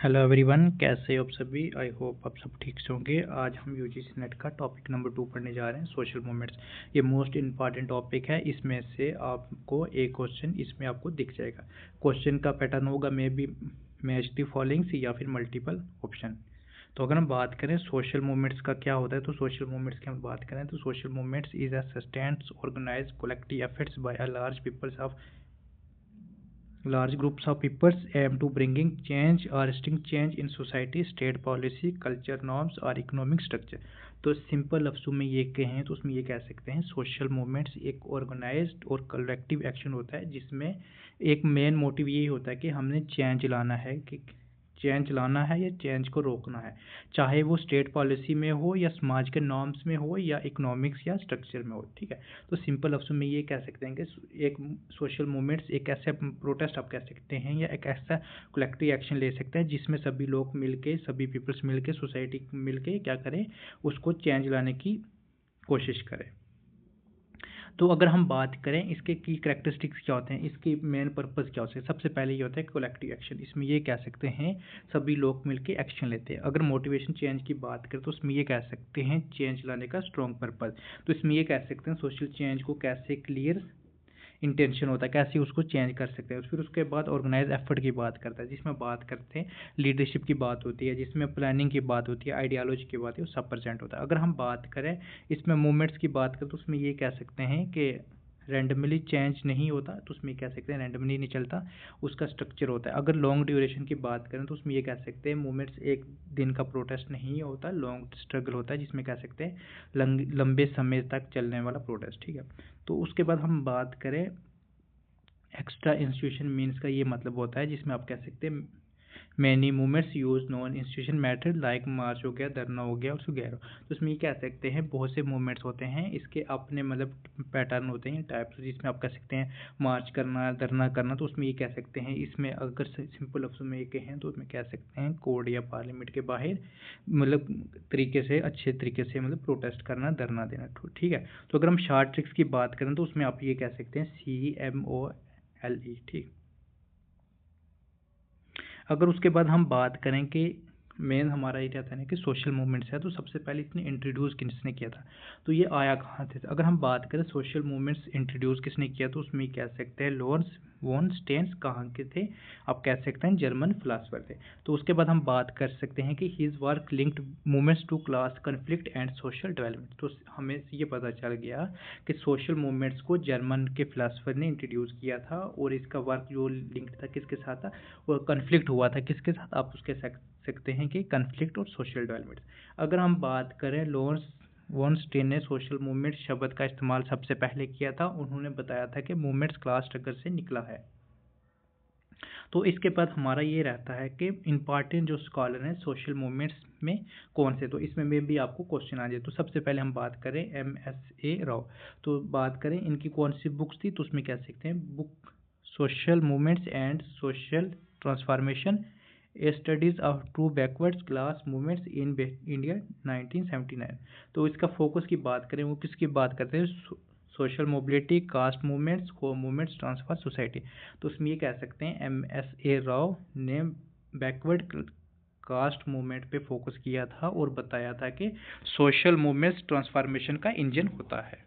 Hello everyone, कैसे हो आप सभी। आई होप आप सब ठीक से होंगे। आज हम यूजीसी नेट का टॉपिक नंबर 2 पढ़ने जा रहे हैं, सोशल मूवमेंट्स। ये मोस्ट इंपॉर्टेंट टॉपिक है। इसमें से आपको एक क्वेश्चन इसमें आपको दिख जाएगा। क्वेश्चन का पैटर्न होगा may be match the followings या फिर मल्टीपल ऑप्शन। तो अगर हम बात करें सोशल मूवमेंट्स का क्या होता है, तो सोशल मूवमेंट्स की हम बात करें तो social movements is a sustained organize collective efforts by a large peoples of large groups of people aim to bringing change or arresting change in society, state policy, culture norms और economic structure। तो simple लफ्ज़ों में ये कहें तो उसमें ये कह सकते हैं सोशल मूवमेंट्स एक ऑर्गेनाइज्ड और कलेक्टिव एक्शन होता है जिसमें एक मेन मोटिव यही होता है कि हमने चेंज लाना है, कि चेंज लाना है या चेंज को रोकना है, चाहे वो स्टेट पॉलिसी में हो या समाज के नॉर्म्स में हो या इकोनॉमिक्स या स्ट्रक्चर में हो। ठीक है, तो सिंपल लफ्ज़ों में ये कह सकते हैं कि एक सोशल मूवमेंट्स एक ऐसे प्रोटेस्ट आप कह सकते हैं या एक ऐसा कलेक्टिव एक्शन ले सकते हैं जिसमें सभी लोग मिलके, सभी पीपल्स मिलके, सोसाइटी मिलके क्या करें, उसको चेंज लाने की कोशिश करें। तो अगर हम बात करें इसके की करैक्टरिस्टिक्स क्या होते हैं, इसकी मेन पर्पस क्या होता है, सबसे पहले ये होता है कलेक्टिव एक्शन। इसमें ये कह सकते हैं सभी लोग मिलके एक्शन लेते हैं। अगर मोटिवेशन चेंज की बात करें तो उसमें ये कह सकते हैं चेंज लाने का स्ट्रॉन्ग पर्पस। तो इसमें ये कह सकते हैं सोशल चेंज को कैसे क्लियर इंटेंशन होता है, कैसे उसको चेंज कर सकते हैं। फिर उसके बाद ऑर्गेनाइज एफर्ट की बात करता है, जिसमें बात करते हैं लीडरशिप की बात होती है, जिसमें प्लानिंग की बात होती है, आइडियालॉजी की बात है, वो सब प्रेजेंट होता है। अगर हम बात करें इसमें मूवमेंट्स की बात करें तो उसमें ये कह सकते हैं कि रैंडमली चेंज नहीं होता, तो उसमें कह सकते हैं रैंडमली नहीं चलता, उसका स्ट्रक्चर होता है। अगर लॉन्ग ड्यूरेशन की बात करें तो उसमें ये कह सकते हैं मूवमेंट्स एक दिन का प्रोटेस्ट नहीं होता, लॉन्ग स्ट्रगल होता है, जिसमें कह सकते हैं लंबे समय तक चलने वाला प्रोटेस्ट। ठीक है, तो उसके बाद हम बात करें एक्स्ट्रा इंस्टीट्यूशन मीन्स का ये मतलब होता है जिसमें आप कह सकते हैं many movements use non institution method like March हो गया, धरना हो गया और सुगैरो। तो इसमें ये कह सकते हैं बहुत से मूवमेंट्स होते हैं, इसके अपने मतलब पैटर्न होते हैं, टाइप्स, जिसमें आप कह सकते हैं मार्च करना, धरना करना। तो उसमें ये कह सकते हैं, इसमें अगर सिंपल लफ्ज़ों में ये कहें तो उसमें कह सकते हैं कोर्ट या पार्लियामेंट के बाहर मतलब तरीके से, अच्छे तरीके से मतलब प्रोटेस्ट करना, धरना देना। ठीक है, तो अगर हम शार्ट ट्रिक्स की बात करें तो उसमें आप ये कह सकते हैं CMOLE। ठीक, अगर उसके बाद हम बात करें कि मेन हमारा ये रहता है ना कि सोशल मूवमेंट्स है, तो सबसे पहले इसने इंट्रोड्यूस किसने किया था, तो ये आया कहाँ से। अगर हम बात करें सोशल मूवमेंट्स इंट्रोड्यूस किसने किया तो उसमें कह सकते हैं लॉरेंस वॉन स्टेन्स कहाँ के थे, आप कह सकते हैं जर्मन फिलासफर थे। तो उसके बाद हम बात कर सकते हैं कि his work linked movements to class conflict and social development. तो हमें ये पता चल गया कि सोशल मूवमेंट्स को जर्मन के फिलासफर ने इंट्रोड्यूस किया था और इसका वर्क जो लिंक्ड था किसके साथ था, वो कन्फ्लिक्ट हुआ था किसके साथ, आप उसके सकते हैं कि कन्फ्लिक्ट और सोशल डेवलपमेंट। अगर हम बात करें लॉरेंस वॉन स्टेन ने सोशल मूवमेंट शब्द का इस्तेमाल सबसे पहले किया था। उन्होंने बताया था कि मूवमेंट्स क्लास स्ट्रगल से निकला है। तो इसके बाद हमारा ये रहता है कि इंपॉर्टेंट जो स्कॉलर हैं सोशल मूवमेंट्स में कौन से, तो इसमें में भी आपको क्वेश्चन आ जाए। तो सबसे पहले हम बात करें MSA राव। तो बात करें इनकी कौन सी बुक्स थी, तो उसमें कह सकते हैं book social movements and social transformation, studies of true backwards class movements in India 1979। तो इसका फोकस की बात करें वो किसकी बात करते हैं, social mobility, caste movements, home movements, transfer society. तो उसमें ये कह सकते हैं MSA राव ने बैकवर्ड कास्ट मूवमेंट पे फोकस किया था और बताया था कि सोशल मूवमेंट्स ट्रांसफॉर्मेशन का इंजन होता है।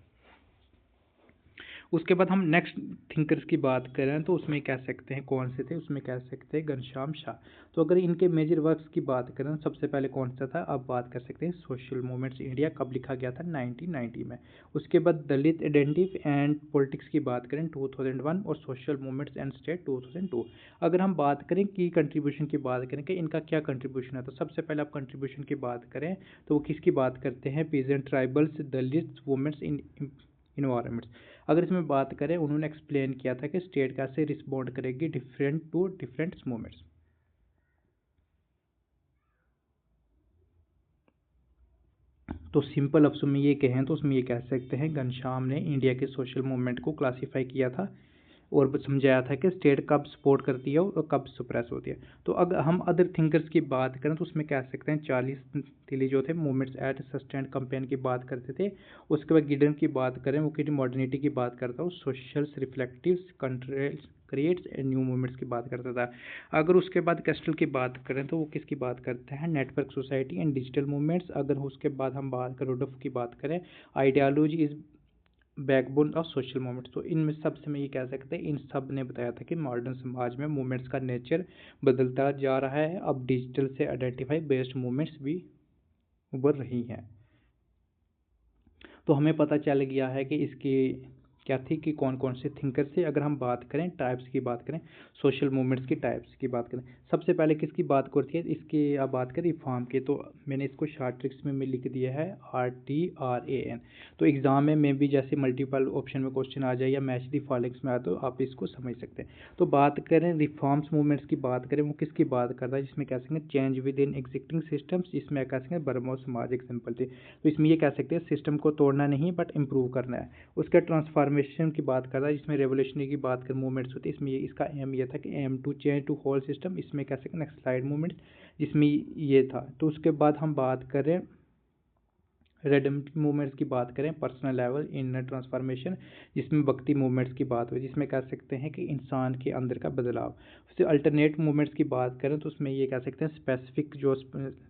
उसके बाद हम नेक्स्ट थिंकर्स की बात करें तो उसमें कह सकते हैं कौन से थे, उसमें कह सकते हैं घनश्याम शाह। तो अगर इनके मेजर वर्क्स की बात करें सबसे पहले कौन सा था, अब बात कर सकते हैं सोशल मूवमेंट्स इंडिया कब लिखा गया था, 1990 में। उसके बाद दलित आइडेंटिटी एंड पॉलिटिक्स की बात करें 2001 और सोशल मूवमेंट्स एंड स्टेट 2002। अगर हम बात करें की कंट्रीब्यूशन की बात करें कि इनका क्या कंट्रीब्यूशन है, तो सबसे पहले आप कंट्रीब्यूशन की बात करें तो वो किसकी बात करते हैं, peasant tribals, Dalit women's in environments. अगर इसमें बात करें उन्होंने एक्सप्लेन किया था कि स्टेट कैसे रिस्पॉन्ड करेगी डिफरेंट टू डिफरेंट मूवमेंट्स। तो सिंपल लफ्ज़ों में ये कहें तो उसमें ये कह सकते हैं घनश्याम ने इंडिया के सोशल मूवमेंट को क्लासीफाई किया था और समझाया था कि स्टेट कब सपोर्ट करती है और कब सप्रेस होती है। तो अगर हम अदर थिंकर्स की बात करें तो उसमें कह सकते हैं 40 तिली जो थे मूवमेंट्स एट सस्टेंड कंपेन की बात करते थे। उसके बाद गिडन की बात करें वो किसी मॉडर्निटी की बात करता हूँ, social reflective creates new movements की बात करता था। अगर उसके बाद कैस्टल की बात करें तो वो किसकी बात करते हैं, network society and digital movements. अगर उसके बाद हम बात करें रुडोल्फ की बात करें, ideology is backbone of social movements. तो इनमें सबसे मैं ये कह सकते हैं, इन सब ने बताया था कि मॉडर्न समाज में मूवमेंट्स का नेचर बदलता जा रहा है। अब डिजिटल से आइडेंटिफाई बेस्ड मूवमेंट्स भी उभर रही हैं। तो हमें पता चल गया है कि इसकी क्या थी कि कौन कौन से थिंकर से। अगर हम बात करें टाइप्स की बात करें, सोशल मूवमेंट्स की टाइप्स की बात करें, सबसे पहले किसकी बात करती है, इसकी आप बात करें रिफॉर्म की। तो मैंने इसको शॉर्ट ट्रिक्स में लिख दिया है RTRAN। तो एग्जाम में भी जैसे मल्टीपल ऑप्शन में क्वेश्चन आ जाए या मैच दी फॉलोइंग्स में आ तो आप इसको समझ सकते हैं। तो बात करें रिफॉर्म्स मूवमेंट्स की बात करें, वो किसकी बात करता है, जिसमें कह सकते हैं change with in existing systems, इसमें कह सकते हैं बर्मा समाज एग्जाम्पल थे। तो इसमें ये कह सकते हैं सिस्टम को तोड़ना नहीं बट इम्प्रूव करना है। उसका ट्रांसफॉर्मेशन की बात कर रहा है, जिसमें रेवोल्यूशनरी की बात कर मूवमेंट्स होती है। इसमें ये इसका एम ये था कि aim to change to whole system, इसमें कह सकते हैं नेक्स्ट स्लाइड मूवमेंट्स, जिसमें ये था। तो उसके बाद हम बात करें रेडम्पटिव मूवमेंट्स की बात करें, पर्सनल लेवल इनर ट्रांसफॉर्मेशन, जिसमें भक्ति मूवमेंट्स की बात हुई, जिसमें कह सकते हैं कि इंसान के अंदर का बदलाव। उससे अल्टरनेट मूवमेंट्स की बात करें तो उसमें ये कह सकते हैं स्पेसिफिक जो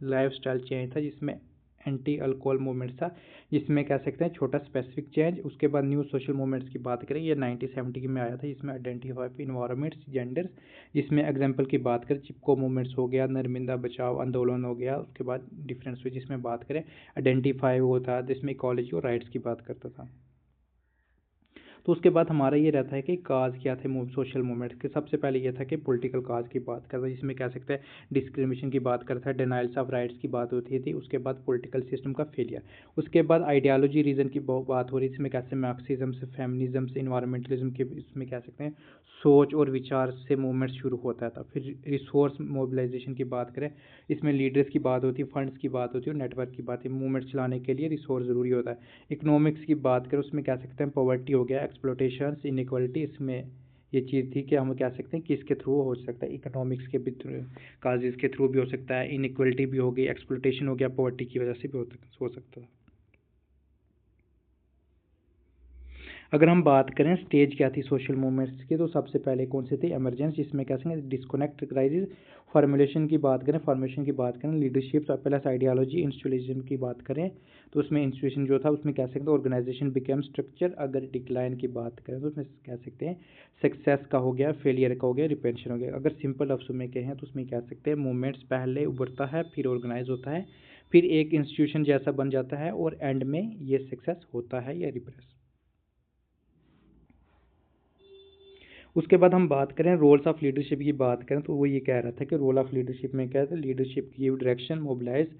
लाइफ स्टाइल चेंज था, जिसमें एंटी अल्कोहल मूवमेंट था, जिसमें कह सकते हैं छोटा स्पेसिफिक चेंज। उसके बाद न्यू सोशल मूवमेंट्स की बात करें, ये 1970 में आया था, जिसमें आइडेंटिफाई इन्वायरमेंट्स जेंडर्स, जिसमें एग्जाम्पल की बात करें चिपको मूवमेंट्स हो गया, नर्मदा बचाओ आंदोलन हो गया। उसके बाद डिफरेंस हुई, जिसमें बात करें आइडेंटिफाई होता है, जिसमें इकोलॉजी और राइट्स की बात करता था। तो उसके बाद हमारा ये रहता है कि काज क्या थे सोशल मूवमेंट के। सबसे पहले ये था कि पॉलिटिकल काज की बात करता है, जिसमें कह सकते हैं डिस्क्रिमिनेशन की बात करता है, डिनाइल्स ऑफ राइट्स की बात होती थी। उसके बाद पॉलिटिकल सिस्टम का फेलियर। उसके बाद आइडियोलॉजी रीजन की बात हो रही है, इसमें कैसे मार्क्सिज्म से, फेमिनिज्म से, इन्वायरमेंटलिज्म के, इसमें कह सकते हैं सोच और विचार से मूवमेंट शुरू होता था। फिर रिसोर्स मोबिलाइजेशन की बात करें, इसमें लीडर्स की बात होती है, फंड्स की बात होती है और नेटवर्क की बात है। मूवमेंट चलाने के लिए रिसोर्स ज़रूरी होता है। इकोनॉमिक्स की बात करें, उसमें कह सकते हैं पॉवर्टी हो गया, एक्सप्लोटेशंस, इनइक्वालिटी, इसमें ये चीज़ थी कि हम कह सकते हैं कि इसके थ्रू हो सकता है, इकोनॉमिक्स के भी काजेज़ के थ्रू भी हो सकता है, इनइक्वालिटी भी हो गई, एक्सप्लोटेशन हो गया, पॉवर्टी की वजह से भी हो सकता है। अगर हम बात करें स्टेज क्या थी सोशल मूवमेंट्स की, तो सबसे पहले कौन से थे, इमरजेंस, जिसमें कह सकते हैं डिस्कनेक्ट क्राइसिस। फॉर्मुलेशन की बात करें, फॉर्मेशन की बात करें, लीडरशिप प्लस आइडियोलॉजी, इंस्टीट्यूशन की बात करें तो उसमें इंस्टीट्यूशन जो था उसमें कह सकते हैं ऑर्गेनाइजेशन बिकेम स्ट्रक्चर। अगर डिक्लाइन की बात करें तो उसमें कह सकते हैं सक्सेस का हो गया, फेलियर का हो गया, रिपेंशन हो गया। अगर सिंपल लफ्ज़ों में कहें तो उसमें कह सकते हैं मूवमेंट्स पहले उभरता है, फिर ऑर्गेनाइज होता है, फिर एक इंस्टीट्यूशन जैसा बन जाता है और एंड में ये सक्सेस होता है या रिप्रेस। उसके बाद हम बात करें रोल्स ऑफ लीडरशिप की बात करें तो वो ये कह रहा था कि रोल ऑफ लीडरशिप में क्या है, leadership give direction, mobilize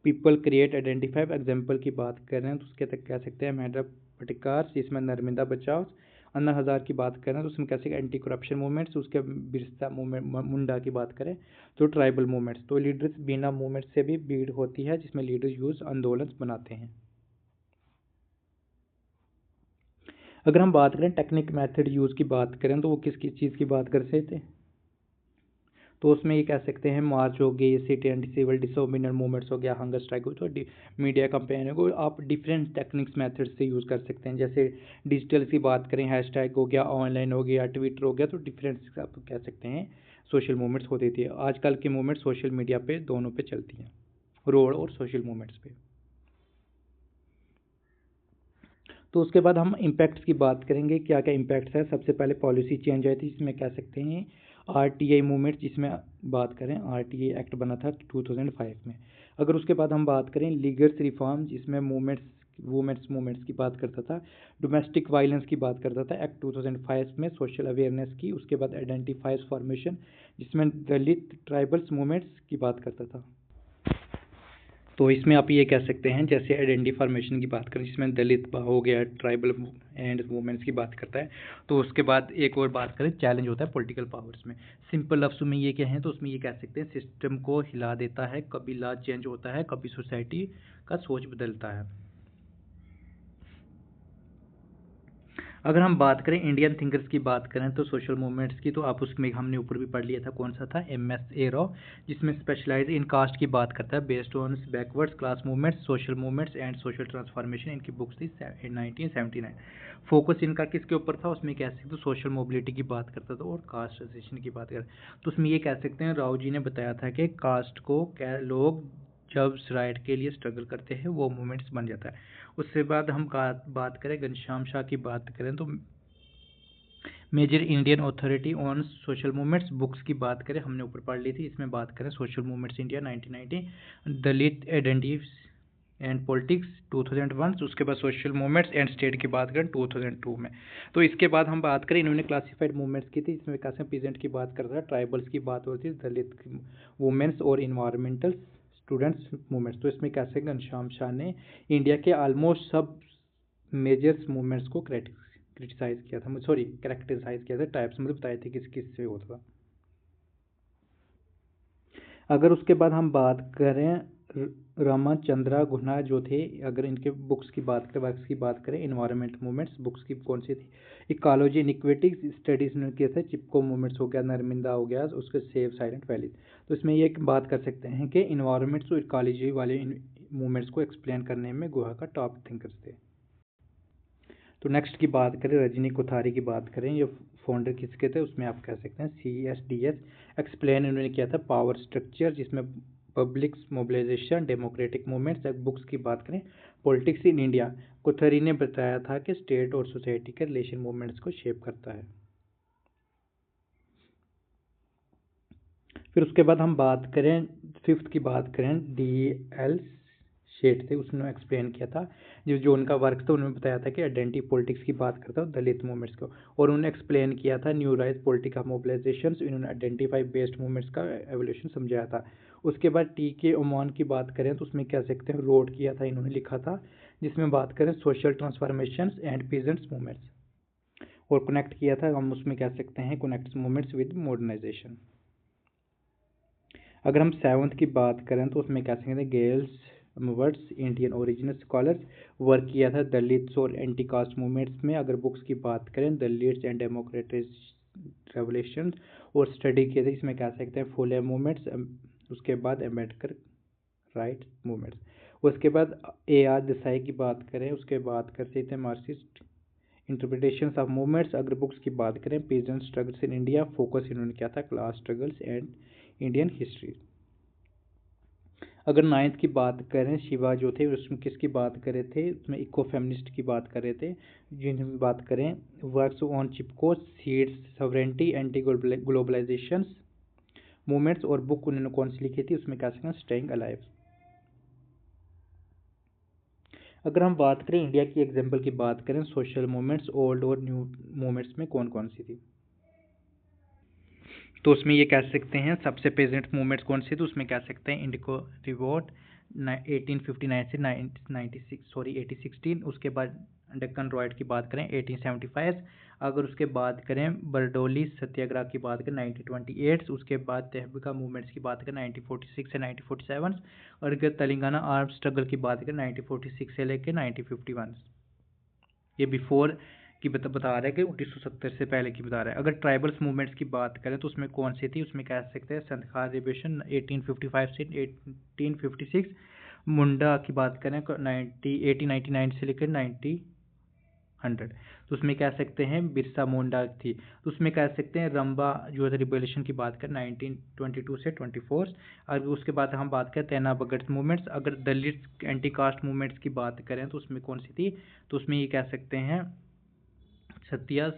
people, create, identify. Example की बात करें तो उसके तक कह सकते हैं मैडर पटिकार, जिसमें नर्मदा बचाओ। अन्ना हज़ार की बात करें तो उसमें कह सकते हैं एंटी करप्शन मूवमेंट्स। उसके बिरसा मूवमेंट मुंडा की बात करें तो ट्राइबल मूवमेंट्स। तो लीडर्स बिना मूवमेंट से भी भीड़ होती है, जिसमें लीडर्स यूज आंदोलन बनाते हैं। अगर हम बात करें टेक्निक मेथड यूज़ की बात करें तो वो किस किस चीज़ की बात कर रहे थे, तो उसमें ये कह सकते हैं मार्च हो गई, city and civil disobedient movements हो गया, हंगर स्ट्राइक हो, तो मीडिया कैंपेन को आप डिफरेंट टेक्निक्स मेथड से यूज़ कर सकते हैं। जैसे डिजिटल की बात करें, हैशटैग हो गया, ऑनलाइन हो गया, ट्विटर हो गया, तो डिफरेंट आप कह सकते हैं सोशल मूवमेंट्स होती थी। आजकल की मूवमेंट सोशल मीडिया पे दोनों पे चलती हैं, रोड और सोशल मूवमेंट्स पे। तो उसके बाद हम इम्पैक्ट्स की बात करेंगे, क्या क्या इम्पैक्ट्स है। सबसे पहले पॉलिसी चेंज आई थी, इसमें कह सकते हैं RTI मूवमेंट, जिसमें बात करें RTI एक्ट बना था 2005 में। अगर उसके बाद हम बात करें लीगल्स रिफॉर्म, जिसमें मूवमेंट्स की बात करता था, डोमेस्टिक वायलेंस की बात करता था एक्ट 2005 में, सोशल अवेयरनेस की। उसके बाद आइडेंटिफाइज फॉर्मेशन, जिसमें दलित ट्राइबल्स मूवमेंट्स की बात करता था। तो इसमें आप ये कह सकते हैं जैसे आइडेंटिटी फॉर्मेशन की बात करें, जिसमें दलित हो गया, ट्राइबल एंड वुमेन्स की बात करता है। तो उसके बाद एक और बात करें, चैलेंज होता है पॉलिटिकल पावर्स में। सिंपल लफ्ज़ों में ये कहें तो उसमें ये कह सकते हैं सिस्टम को हिला देता है, कभी लॉ चेंज होता है, कभी सोसाइटी का सोच बदलता है। अगर हम बात करें इंडियन थिंकर्स की बात करें तो सोशल मूवमेंट्स की, तो आप उसमें हमने ऊपर भी पढ़ लिया था, कौन सा था, MS राव, जिसमें स्पेशलाइज इन कास्ट की बात करता है, based on backwards class movements, social movements and social transformation. इनकी बुक्स थी 1979। फोकस इनका किसके ऊपर था, उसमें कह सकते तो सोशल मोबिलिटी की बात करता था और कास्ट एसोसिएशन की बात करता। तो उसमें ये कह सकते हैं राव जी ने बताया था कि कास्ट को क्या लोग जब राइट के लिए स्ट्रगल करते हैं वो मूवमेंट्स बन जाता है। उसके बाद हम बात करें घनश्याम शाह की बात करें तो major Indian authority on social movements books की बात करें, हमने ऊपर पढ़ ली थी। इसमें बात करें social movements India 1990, Dalit identities and politics 2001, उसके बाद सोशल मूवमेंट्स एंड स्टेट की बात करें 2002 में। तो इसके बाद हम बात करें, इन्होंने क्लासिफाइड मूवमेंट्स की थी, इसमें कैसे पीजेंट की बात करता है, ट्राइबल्स की बात होती है, दलित वुमेन्स और इन्वायरमेंटल स्टूडेंट्स मूवमेंट्स। तो इसमें कैसे घनश्याम शाह ने इंडिया के ऑलमोस्ट सब मेजर्स मूवमेंट्स को क्रिटिसाइज किया था, सॉरी कैरेक्टराइज किया था, टाइप्स मतलब बताए थे किस किस से होता था। अगर उसके बाद हम बात करें रामचंद्रा गुहा जो थे, अगर इनके बुक्स की बात करें, वर्क्स की बात करें, इन्वायरमेंट मूवमेंट्स बुक्स की कौन सी थी, इकोलॉजी इनिक्विटीज स्टडीज ने किए थे, चिपको मूवमेंट्स हो गया, नर्मदा हो गया, उसके सेव साइलेंट वैलीज। तो इसमें ये बात कर सकते हैं कि इन्वायरमेंट्स और इकोलॉजी वाले मूवमेंट्स को एक्सप्लेन करने में गुहा का टॉप थिंकर्स थे। तो नेक्स्ट की बात करें, रजनी कोठारी की बात करें, ये फाउंडर किसके थे, उसमें आप कह सकते हैं CSDS एक्सप्लेन इन्होंने किया था पावर स्ट्रक्चर, जिसमें public mobilization, democratic movements. Books की बात करें, पॉलिटिक्स इन इंडिया, कोठारी ने बताया था कि स्टेट और सोसाइटी के रिलेशन मूवमेंट्स को शेप करता है। फिर उसके बाद हम बात करें, फिफ्थ की बात करें, DL शेठ थे, उसने एक्सप्लेन किया था, जो उनका वर्क था, उन्होंने बताया था कि आइडेंटिटी पॉलिटिक्स की बात करता हूँ, दलित मूवमेंट्स को, और उन्होंने एक्सप्लेन किया था न्यू राइज पॉलिटिकल मोबिलाइजेशन, इन्होंने आइडेंटिफाई बेस्ड मूवमेंट्स का एवोल्यूशन समझाया था। उसके बाद TK ओमान की बात करें तो उसमें कह सकते हैं रोड किया था, इन्होंने लिखा था, जिसमें बात करें social transformation and peasants movements, और कनेक्ट किया था, हम उसमें कह सकते हैं कनेक्ट मूवमेंट्स विद मॉडर्नाइजेशन। अगर हम सेवंथ की बात करें तो उसमें कह सकते हैं Gales words Indian original scholars, work किया था दलित्स और एंटी कास्ट मूवमेंट्स में। अगर बुक्स की बात करें, दलित्स एंड डेमोक्रेटिक रेवोल्यूशन, और स्टडी किए थे, इसमें कह सकते हैं फुले मूवमेंट्स, उसके बाद अम्बेडकर राइट मूवमेंट्स। उसके बाद AR देसाई की बात करें, उसके बाद कर सकते हैं मार्क्सिस्ट इंटरप्रिटेशन ऑफ मूवमेंट्स। अगर बुक्स की बात करें, peasant struggles in India, focus इन्होंने किया था class struggles and Indian history. अगर नाइन्थ की बात करें, शिवा जो थे उसमें किसकी बात कर रहे थे, उसमें इको फेमिनिस्ट की बात कर रहे थे। जिनमें बात करें, works on Chipko, seeds, sovereignty, anti globalization movements, और बुक उन्होंने कौन सी लिखी थी, उसमें कह सकते हैं स्टेइंग अलाइव। अगर हम बात करें इंडिया की एग्जाम्पल की बात करें, सोशल मूवमेंट्स ओल्ड और न्यू मूवमेंट्स में कौन कौन सी थी, तो उसमें ये कह सकते हैं सबसे प्रेजेंट मूवमेंट्स कौन से थे, उसमें कह सकते हैं इंडिको रिवोल्ट 1859 से 1816। उसके बाद डेक्कन रॉयट की बात करें 1875। अगर उसके बाद करें बरडोली सत्याग्रह की बात करें 1928। उसके बाद तेहबका मूवमेंट्स की बात करें 1946 से 1947। और अगर तेलंगाना आर्म स्ट्रगल की बात करें 1946 से लेकर 1951। ये बिफोर की बता रहा है कि 1970 से पहले की बता रहा है। अगर ट्राइबल्स मूवमेंट्स की बात करें तो उसमें कौन सी थी, उसमें कह सकते हैं संथाल रिबेशन 1855 से 1856। मुंडा की बात करें 1899 से लेकर 1900। तो उसमें कह सकते हैं बिरसा मुंडा थी। तो उसमें कह सकते हैं रंबा जो है रिबेलेशन की बात करें 1922 से 24। और उसके बाद हम बात करें तेना बगट मूवमेंट्स। अगर दलित एंटी कास्ट मूवमेंट्स की बात करें तो उसमें कौन सी थी, तो उसमें ये कह सकते हैं सत्या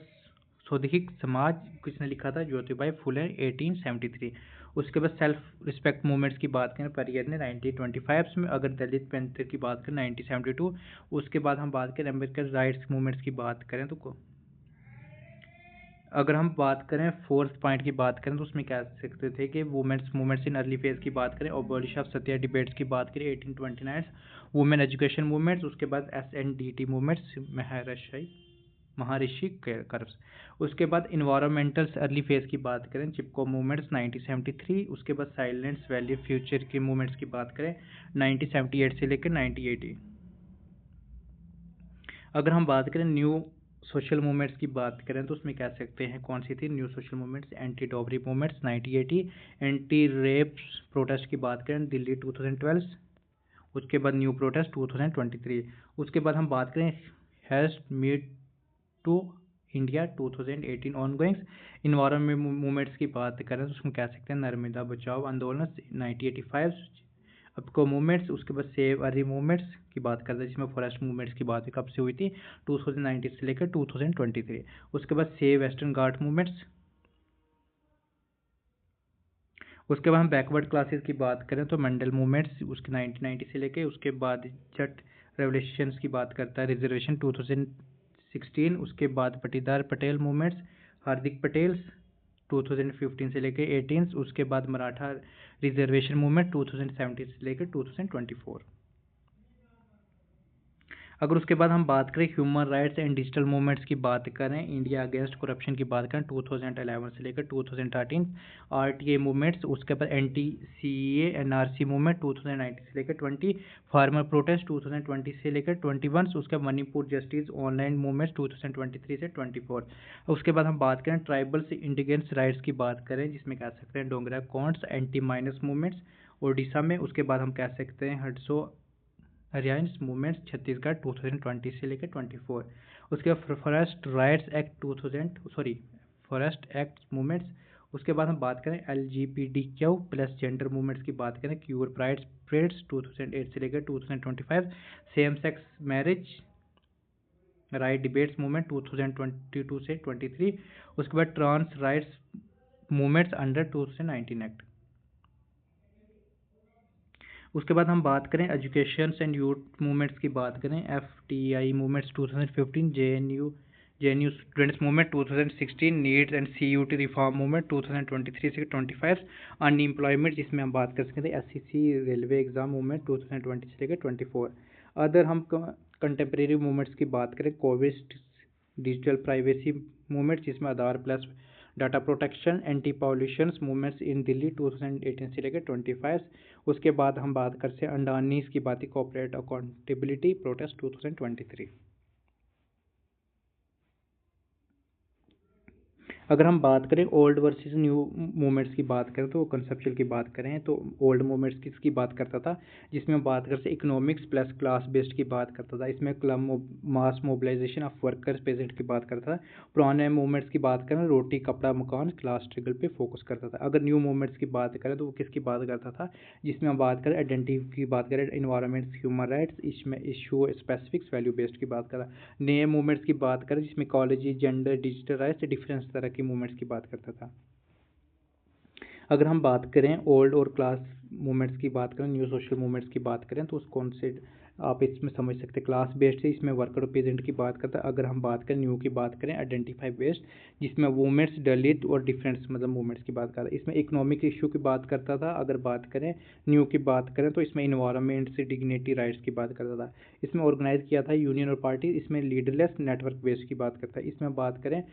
शोधिक समाज, किसने लिखा था, ज्योतिबाई फुले 1873। उसके बाद सेल्फ रिस्पेक्ट मूवमेंट्स की बात करें परियर ने 1925 में। अगर दलित पैंथर की बात करें 1972। उसके बाद हम बात करें अम्बेडकर राइट्स मूवमेंट्स की बात करें तो अगर हम बात करें फोर्थ पॉइंट की बात करें तो उसमें कह सकते थे कि women's movements in early phase की बात करें, अबॉलिश ऑफ सत्या डिबेट्स की बात करें 1829, वुमेन एजुकेशन मूवमेंट्स, उसके बाद SNDT मूवमेंट्स, महर्षि कर्व्स। उसके बाद इन्वायरमेंटल अर्ली फेज की बात करें, चिपको मूवमेंट्स 1973। उसके बाद साइलेंस वैली फ्यूचर की मूवमेंट्स की बात करें 1978 से लेकर 1980। अगर हम बात करें न्यू सोशल मूवमेंट्स की बात करें तो उसमें कह सकते हैं कौन सी थी new social movements, anti dowry movements 1980, anti rapes protest की बात करें दिल्ली 2012, उसके बाद न्यू प्रोटेस्ट 2023, उसके बाद हम बात करें hash me too India 2018 ongoings, environment movements की बात करें तो उसमें कह सकते हैं नर्मदा बचाओ आंदोलन 1985, आपको मूवमेंट्स, उसके बाद सेव अर्ली मूवमेंट्स की बात करते हैं जिसमें फॉरेस्ट मूवमेंट्स की बात कब से हुई थी 2019 से लेकर 2023, उसके बाद सेव वेस्टर्न घाट मूवमेंट्स, उसके बाद हम बैकवर्ड क्लासेस की बात करें तो मंडल मूवमेंट्स उसके 1990 से लेके, उसके बाद जट रेवोल्यूशंस की बात करता है रिजर्वेशन 2016, उसके बाद पटीदार पटेल मूवमेंट्स हार्दिक पटेल 2015 से लेके 18, उसके बाद मराठा रिजर्वेशन मूवमेंट 2017 से लेकर 2024। अगर उसके बाद हम बात करें human rights and digital movements की बात करें, इंडिया अगेंस्ट करप्शन की बात करें 2011 से लेकर 2013, आरटीए मूवमेंट्स, उसके बाद एंटी सीए एनआरसी मूवमेंट 2019 से लेकर 20, फार्मर प्रोटेस्ट 2020 से लेकर 21, उसके बाद मणिपुर जस्टिस ऑनलाइन मूवमेंट्स 2023 से 24, उसके बाद हम बात करें ट्राइबल्स इंडिजिनस राइट्स की बात करें जिसमें कह सकते हैं Dogra counts anti minus movements Odisha में, उसके बाद हम कह सकते हैं हडसो हरियाणा मूवमेंट्स छत्तीसगढ़ 2020 से लेकर 24, उसके बाद forest rights act forest act movements, उसके बाद हम बात करें LGBTQ प्लस जेंडर मूवमेंट्स की बात करें क्यूर प्राइड्स परेड्स 2008 से लेकर 2025, same sex marriage right debates movement 2022 से 23, उसके बाद trans rights movements under 2019 act. उसके बाद हम बात करें एजुकेशन एंड यूथ मूवमेंट्स की बात करें FTI movements 2015, JNU students movement 2016, nits and CUT reform movement 2023 से 25, अनएम्प्लॉयमेंट जिसमें हम बात कर सकते हैं SCC रेलवे एग्जाम मूवमेंट 2020 से लेकर 24। अदर हम कंटेम्प्रेरी मूवमेंट्स की बात करें कोविड डिजिटल प्राइवेसी मूवमेंट जिसमें Aadhaar plus data protection anti pollutions movements in Delhi 2018 से लेकर 25, उसके बाद हम बात करते हैं अंडानीज की बात कॉर्पोरेट अकाउंटेबिलिटी प्रोटेस्ट 2023। अगर हम बात करें ओल्ड वर्सेस न्यू मूवमेंट्स की बात करें तो कंसेप्चुअल की बात करें तो ओल्ड मूवमेंट्स किसकी बात करता था जिसमें हम बात करते इकोनॉमिक्स प्लस क्लास बेस्ड की बात करता था, इसमें मास मोबिलाइजेशन ऑफ वर्कर्स पेजेंट की बात करता था। पुराने मूवमेंट्स की बात करें रोटी कपड़ा मकान क्लास स्ट्रगल पे फोकस करता था। अगर न्यू मूवमेंट्स की बात करें तो वो किसकी बात करता था जिसमें हम बात करें आइडेंटिटी की बात करें इन्वायरमेंट्स ह्यूमन राइट्स, इसमें इशू स्पेसिफिक्स वैल्यू बेस्ड की बात करा। नए मूवमेंट्स की बात करें जिसमें ecology gender digital rights difference तरह की मूवमेंट्स की बात करता था। अगर हम बात करें ओल्ड और क्लास मूवमेंट्स की बात करें न्यू सोशल मूवमेंट्स की बात करें तो उस कौन से आप इसमें समझ सकते हैं क्लास बेस्ड से, इसमें वर्कर पेजेंट की बात करता है। अगर हम बात करें न्यू की बात करें आइडेंटिफाई बेस्ड जिसमें वुमेंट्स दलित और डिफरेंस मतलब मूवमेंट्स की बात करता है, इसमें इकोनॉमिक इशू की बात करता था। अगर बात करें न्यू की बात करें तो इसमें इन्वायरमेंट से डिग्निटी राइट्स की बात करता था। इसमें ऑर्गेनाइज किया था यूनियन और पार्टी, इसमें लीडरलेस नेटवर्क बेस्ड की बात करता है। इसमें बात करें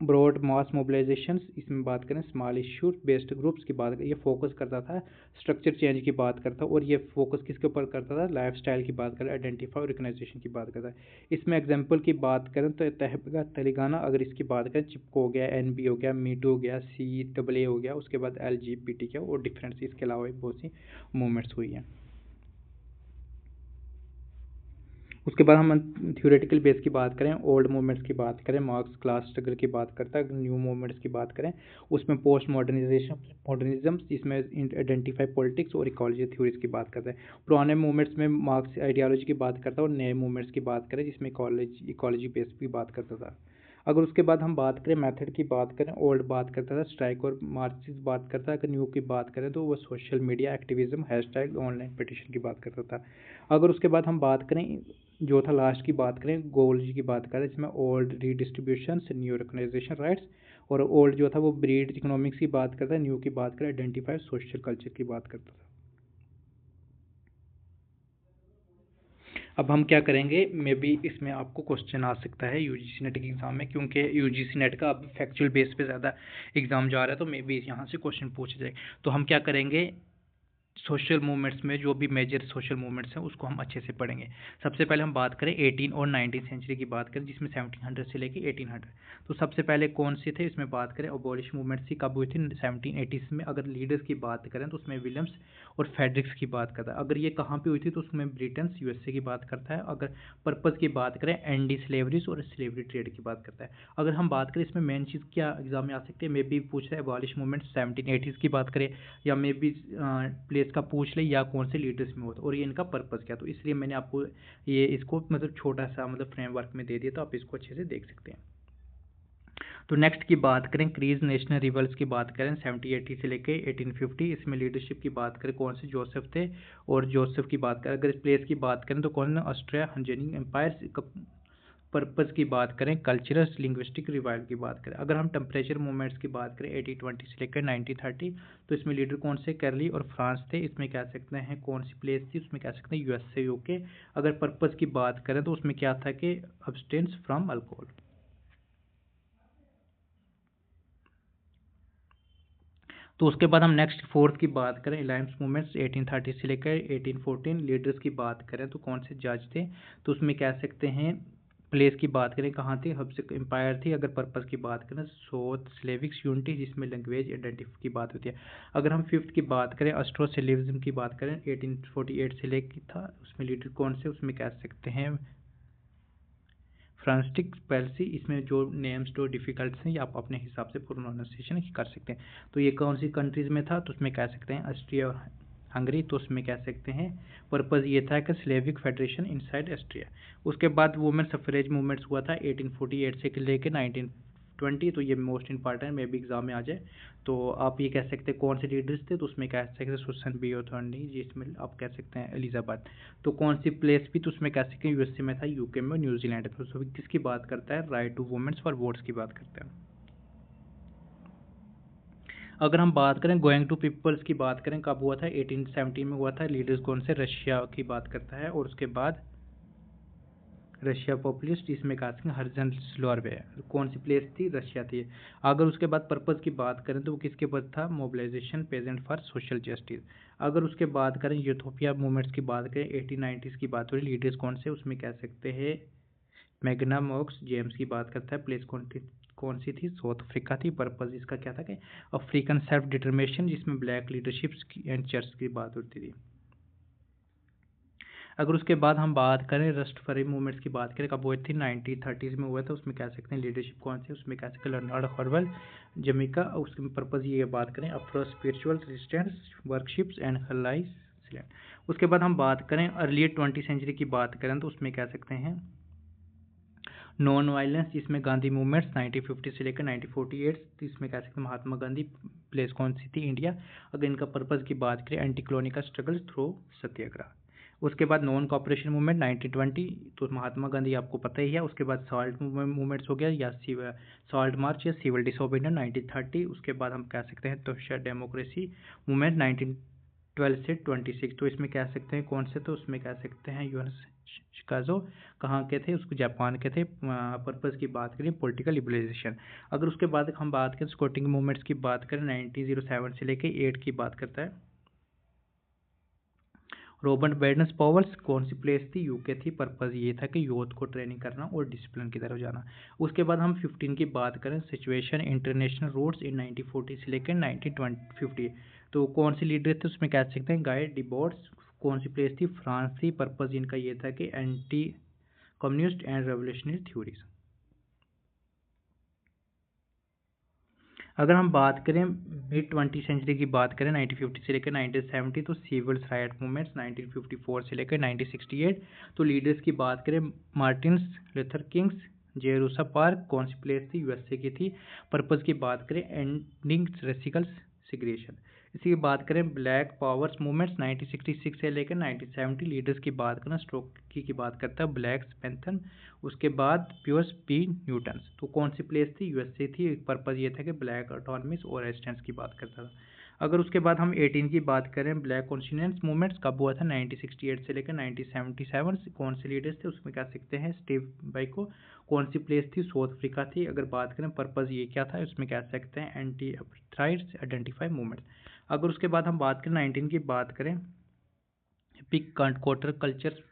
ब्रॉड मास मोबिलाइजेशंस, इसमें बात करें स्मॉल इशू बेस्ड ग्रुप्स की बात करें, ये फोकस करता था स्ट्रक्चर चेंज की बात करता और ये फोकस किसके ऊपर करता था लाइफस्टाइल की बात करें आइडेंटिफाई ऑर्गेनाइजेशन की बात करता है। इसमें एग्जांपल की बात करें तो तेलंगाना, अगर इसकी बात करें चिपको हो गया, NB हो गया, मीटू हो गया, CAA हो गया, उसके बाद LGBTQ और डिफरेंस, इसके अलावा भी बहुत सी मूवमेंट्स हुई हैं। उसके बाद हम थ्योरेटिकल बेस की बात करें ओल्ड मूवमेंट्स की बात करें मार्क्स क्लास स्ट्रगल की बात करता है। न्यू मूवमेंट्स की बात करें उसमें पोस्ट मॉडर्निज्म जिसमें आइडेंटिफाई पॉलिटिक्स और इकोलॉजी थ्योरीज की बात करता है। पुराने मूवमेंट्स में मार्क्स आइडियोलॉजी की बात करता है और नए मूवमेंट्स की बात करें जिसमें इकोलॉजी बेस की बात करता था। अगर उसके बाद हम बात करें मेथड की बात करें ओल्ड बात करता था स्ट्राइक और मार्चेस बात करता है। अगर न्यू की बात करें तो वो social media activism hashtag online petition की बात करता था। अगर उसके बाद हम बात करें जो था लास्ट की बात करें गोल्ड की बात करें जिसमें old redistribution new recognization rights, और ओल्ड जो था वो ब्रीड इकोनॉमिक्स की बात करता है, न्यू की बात करें आइडेंटिफाई सोशल कल्चर की बात करता था। अब हम क्या करेंगे, मे बी इसमें आपको क्वेश्चन आ सकता है यूजीसी नेट के एग्जाम में, क्योंकि यूजीसी नेट का अब फैक्चुअल बेस पे ज़्यादा एग्जाम जा रहा है तो मे बी यहाँ से क्वेश्चन पूछे जाए। तो हम क्या करेंगे सोशल मूवमेंट्स में जो भी मेजर सोशल मूवमेंट्स हैं उसको हम अच्छे से पढ़ेंगे। सबसे पहले हम बात करें 18 और 19 सेंचुरी की बात करें, जिसमें 1700 से लेके 1800। तो सबसे पहले कौन से थे इसमें बात करें, अबॉलिश मूवमेंट्स की कब हुई थी 1780s में। अगर लीडर्स की बात करें तो उसमें विलियम्स और फेडरिक्स की बात करता है। अगर ये कहाँ पे हुई थी तो उसमें ब्रिटेन यूएसए की बात करता है। अगर पर्पज़ की बात करें एंडी स्लेवरीज और स्लेवरी ट्रेड की बात करता है। अगर हम बात करें इसमें मेन चीज़ क्या एग्जाम में आ सकती है, मे बी पूछ रहे अबॉलिश मूवमेंट 1780s की बात करें, या मे बी प्लेस का पूछ ले, या कौन से लीडर्स में होता और ये इनका पर्पज़ क्या। तो इसलिए मैंने आपको ये इसको मतलब छोटा सा मतलब फ्रेमवर्क में दे दिया, तो आप इसको अच्छे से देख सकते हैं। तो नेक्स्ट की बात करें क्रीज नेशनल रिवल्स की बात करें 1780 से लेके 1850। इसमें लीडरशिप की बात करें कौन से जोसेफ थे, और जोसेफ की बात करें अगर इस प्लेस की बात करें तो कौन, ऑस्ट्रिया हंगेरियन एम्पायर। पर्पज़ की बात करें कल्चरल लिंग्विस्टिक रिवाइवल की बात करें। अगर हम टेम्परेचर मूवमेंट्स की बात करें 1820 से लेकर 1930, तो इसमें लीडर कौन से, करली और फ्रांस थे। इसमें कह सकते हैं कौन सी प्लेस थी, उसमें कह सकते हैं यूएसए यूके। अगर पर्पज़ की बात करें तो उसमें क्या था कि अब्सटेंस फ्रॉम अल्कोहल। तो उसके बाद हम नेक्स्ट फोर्थ की बात करें अलायंस मूवमेंट्स 1830 से लेकर 1814। लीडर्स की बात करें तो कौन से जज थे, तो उसमें कह सकते हैं प्लेस की बात करें कहाँ थी, हब्सक एम्पायर थी। अगर पर्पज़ की बात करें सोथ स्लेविक्स यूनिटी, जिसमें लैंग्वेज आइडेंटिटी की बात होती है। अगर हम फिफ्थ की बात करें अस्ट्रोसेलिज्म की बात करें 1848 से लेकर था, उसमें लीडर कौन से, उसमें कह सकते हैं फ्रांस्टिक पैल्सी। इसमें जो नेम्स जो डिफ़िकल्ट हैं ये आप अपने हिसाब से प्रोनाउंसिएशन कर सकते हैं। तो ये कौन सी कंट्रीज़ में था, तो उसमें कह सकते हैं ऑस्ट्रिया और हंगरी। तो उसमें कह सकते हैं पर्पज़ ये था कि स्लेविक फेडरेशन इनसाइड ऑस्ट्रिया। उसके बाद वुमेन सफरेज मूवमेंट्स हुआ था 1848 से लेकर 1920। तो ये मोस्ट इंपॉर्टेंट मे भी एग्जाम में आ जाए। तो आप ये कह सकते हैं कौन से लीडर्स थे, तो उसमें कह सकते हैं सुसन बी ऑथोनी, जिसमें आप कह सकते हैं एलिजाबेथ। तो कौन सी प्लेस भी, तो उसमें कह सकते हैं यूएसए में था, यूके में, न्यूजीलैंड में। तो किसकी बात करता है, right to women's for votes की बात करता है। अगर हम बात करें गोइंग टू पीपल्स की बात करें कब हुआ था, 1870 में हुआ था। लीडर्स कौन से, रशिया की बात करता है। और उसके बाद रशिया पॉपुलिस्ट, इसमें कहा सकते हैं हर्जन स्लोरवे। कौन सी प्लेस थी, रशिया थी। अगर उसके बाद पर्पज़ की बात करें तो वो किसके बाद था, mobilization pageant for social justice. अगर उसके बाद करें यूथोपिया मूवमेंट्स की बात करें 1890s की बात हो रही, लीडर्स कौन से, उसमें कह सकते हैं मैग्ना मॉक्स जेम्स की बात करता है। प्लेस कौन सी थी, साउथ अफ्रीका थी। पर्पज़ इसका क्या था कि अफ्रीकन सेल्फ डिटर्मिनेशन, जिसमें ब्लैक लीडरशिप एंड चर्च की बात होती थी। अगर उसके बाद हम बात करें रस्टफरी मूवमेंट्स की बात करें कब हुए थे, 1930s में हुआ था। उसमें कह सकते हैं लीडरशिप कौन सी, उसमें कह सकते हैं लर्नार्ड हॉर्वेल जमैका। उसके पर्पज़ ये बात करें अफ्रो स्पिरिचुअल रेजिस्टेंस वर्कशिप्स एंड हलाइस। उसके बाद हम बात करें अर्ली 20 सेंचुरी की बात करें तो उसमें कह सकते हैं नॉन वायलेंस, जिसमें गांधी मूवमेंट्स 1950 से लेकर 1948। तो इसमें कह सकते हैं महात्मा गांधी। प्लेस कौन सी थी, इंडिया। अगर इनका पर्पज़ की बात करें एंटी कॉलोनियल स्ट्रगल थ्रू सत्याग्रह। उसके बाद नॉन कॉपरेशन मूवमेंट 1920, तो महात्मा गांधी आपको पता ही है। उसके बाद सॉल्ट मूवमेंट्स हो गया, या सॉल्ट मार्च या सिविल डिसोबीडियंस 1930। उसके बाद हम कह सकते हैं सोशल डेमोक्रेसी मूवमेंट 1912 से 26। तो इसमें कह सकते हैं कौन से, तो उसमें कह सकते हैं यूएन शिकागो, कहाँ के थे, उसको जापान के थे। पर्पज़ की बात करें पॉलिटिकल लिबरलाइजेशन। अगर उसके बाद हम बात करें स्कोटिंग मूवमेंट्स की बात करें 1907 से लेकर 8 की बात करता है। रॉबर्ट बैडन पॉवर्स कौन सी प्लेस थी, यूके थी। पर्पज़ ये था कि यूथ को ट्रेनिंग करना और डिसिप्लिन की तरफ जाना। उसके बाद हम 15 की बात करें सिचुएशन इंटरनेशनल रोड्स इन 1940 से लेकर 1950। तो कौन सी लीडर थे, उसमें कह सकते हैं गाय डिबोर्स। कौन सी प्लेस थी, फ्रांस थी। पर्पज़ इनका ये था कि anti communist and revolutionary theories. अगर हम बात करें मिड 20 सेंचुरी की बात करें 1950 से लेकर 1970, तो सिविल राइट मूवमेंट्स 1954 से लेकर 1968। तो लीडर्स की बात करें मार्टिन लूथर किंग्स, जेरूसा पार्क। कौन सी प्लेस थी, यूएसए की थी। पर्पज़ की बात करें एंडिंग रेसिकल सिग्रेशन। इसी की बात करें ब्लैक पावर्स मूवमेंट्स 1966 से लेकर 1970। लीडर्स की बात करें स्ट्रोकी की बात करता है ब्लैक पैंथर। उसके बाद प्योर्स पी न्यूटन्स। तो कौन सी प्लेस थी, यूएसए थी। पर्पज़ ये था कि ब्लैक ऑटोनमीज और रेजिस्टेंस की बात करता था। अगर उसके बाद हम 18 की बात करें ब्लैक कॉन्स्टिट्यूंस मूवमेंट्स कब हुआ था, 1968 से लेकर 1977। कौन से लीडर्स थे, उसमें कह सकते हैं स्टीव बाइको। कौन सी प्लेस थी, साउथ अफ्रीका थी। अगर बात करें पर्पज़ ये क्या था, उसमें कह सकते हैं एंटी अपार्थाइड आइडेंटिफाई मूवमेंट। अगर उसके बाद हम बात करें 19 की बात करें, पिक क्वार्टर कल्चर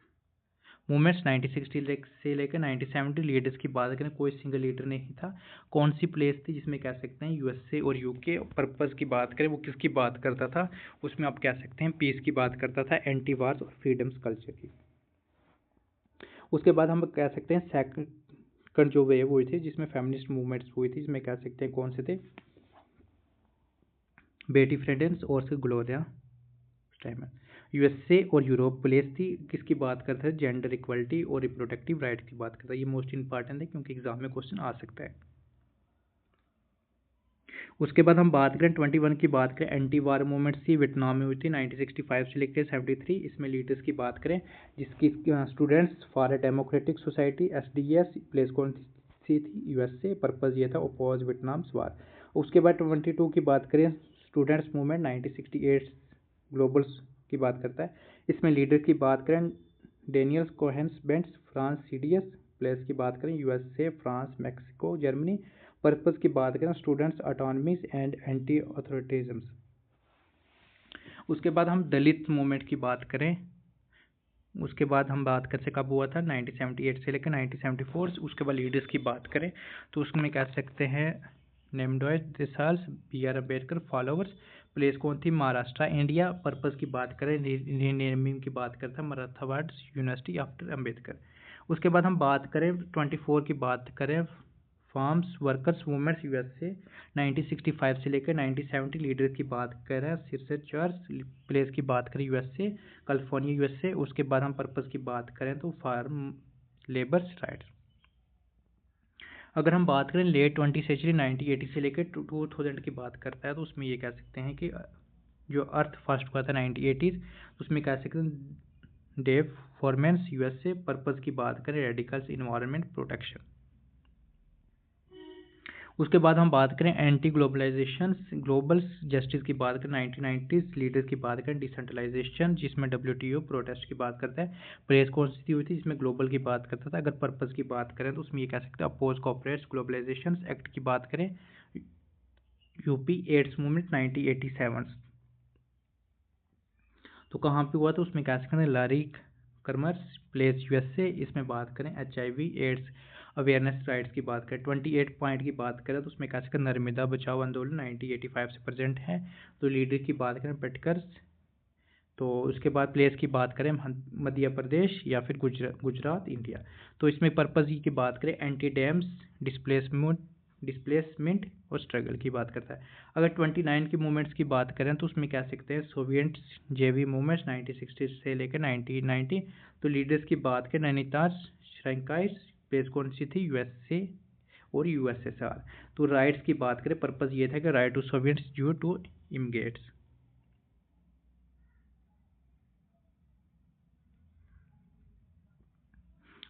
मूवमेंट्स 1960 से लेकर 1970 लीडर्स की बात करें, कोई सिंगल लीडर नहीं था। कौन सी प्लेस थी जिसमें कह सकते हैं यूएसए और यूके। पर्पस की बात करें वो किसकी बात करता था, उसमें आप कह सकते हैं पीस की बात करता था, एंटी वार्स और फ्रीडम्स कल्चर की। उसके बाद हम कह सकते हैं सेकंड जो वेव हुई थी जिसमें फेमिनिस्ट मूवमेंट्स हुई थी, इसमें कह सकते हैं कौन से थे, बेटी फ्रेंडेंस और ग्लोरिया स्टेनम। यूएसए और यूरोप प्लेस थी, किसकी बात करता है, जेंडर इक्वलिटी और रिप्रोडक्टिव राइट्स की बात करता है। ये मोस्ट इंपॉर्टेंट है क्योंकि एग्जाम में क्वेश्चन आ सकता है। उसके बाद हम बात करें 21 की बात करें, एंटी वार मूवमेंट थी, वियतनाम में हुई थी 1965 से लेकर 73। इसमें लीडर्स की बात करें जिसकी students for a democratic society SDS, place कौन सी थी, यूएसए। पर्पज ये था ओपोज वियतनाम वार। उसके बाद 22 की बात करें, स्टूडेंट्स मूवमेंट 1968 ग्लोबल्स की बात करता है। इसमें लीडर की बात करें Daniel Cohn Bendit, France CDS. Place की बात करें USA, France, Mexico, Germany. Purpose की बात करें students autonomies and anti authoritarianism. उसके बाद हम दलित मूवमेंट की बात करें, उसके बाद हम बात करते कब हुआ था, 1978 से लेकर 1974। उसके बाद लीडर्स की बात करें तो उसमें कह सकते हैं Namdeo Dhasal, B R Ambedkar followers. Place कौन थी, महाराष्ट्र, इंडिया। पर्पस की बात करें रीनेमिंग की बात करता है मराठवाड़ यूनिवर्सिटी आफ्टर अम्बेडकर। उसके बाद हम बात करें 24 की बात करें, फार्म्स वर्कर्स मूवमेंट्स यूएसए 1965 से लेकर 1970। लीडर की बात करें सिरसे चार्ल्स। प्लेस की बात करें यूएसए, कैलिफोर्निया यूएसए। उसके बाद हम पर्पस की बात करें तो फार्म लेबर्स राइट्स। अगर हम बात करें लेट 20 सेंचुरी 1980 से लेकर 2000 की बात करता है तो उसमें ये कह सकते हैं कि जो अर्थ फर्स्ट हुआ था 1980, उसमें कह सकते हैं डेव फॉरमेंस यूएसए। पर्पस की बात करें रेडिकल्स इन्वायरमेंट प्रोटेक्शन। उसके बाद हम बात करें एंटी ग्लोबलाइजेशन ग्लोबल जस्टिस की बात करें 1990s। लीडर्स की बात करें डिसेंट्रलाइजेशन जिसमें डब्ल्यूटीओ प्रोटेस्ट की बात करता है। प्रेस कौन सी हुई थी जिसमें ग्लोबल की बात करता था। अगर पर्पस की बात करें तो उसमें ये कह सकते हैं अपोज कॉर्पोरेट्स ग्लोबलाइजेशन एक्ट की बात करें, यूपी एड्स मूवमेंट 1987। तो कहाँ पे हुआ था उसमें कह सकते हैं लारी कर्मर्स, प्लेस यूएसए। इसमें बात करें एचआईवी एड्स अवेयरनेस राइट्स की बात करें 28 पॉइंट की बात करें तो उसमें कह सकते हैं नर्मदा बचाओ आंदोलन 1985 से प्रेजेंट है। तो लीडर की बात करें पेटकर्स। तो उसके बाद प्लेस की बात करें मध्य प्रदेश या फिर गुजरात इंडिया। तो इसमें पर्पज की बात करें एंटी डैम्स डिस्प्लेसमेंट और स्ट्रगल की बात करता है। अगर 29 की मूवमेंट्स की बात करें तो उसमें कह सकते हैं सोवियत जेवी मूवमेंट्स 1960 से लेकर 1990। तो लीडर्स की बात करें नैनीताल श्रंकाइस। प्लेस कौन सी थी, यूएसए और यूएसएसआर। तो राइट्स की बात करें पर्पज ये था कि right to Soviets due to immigrates.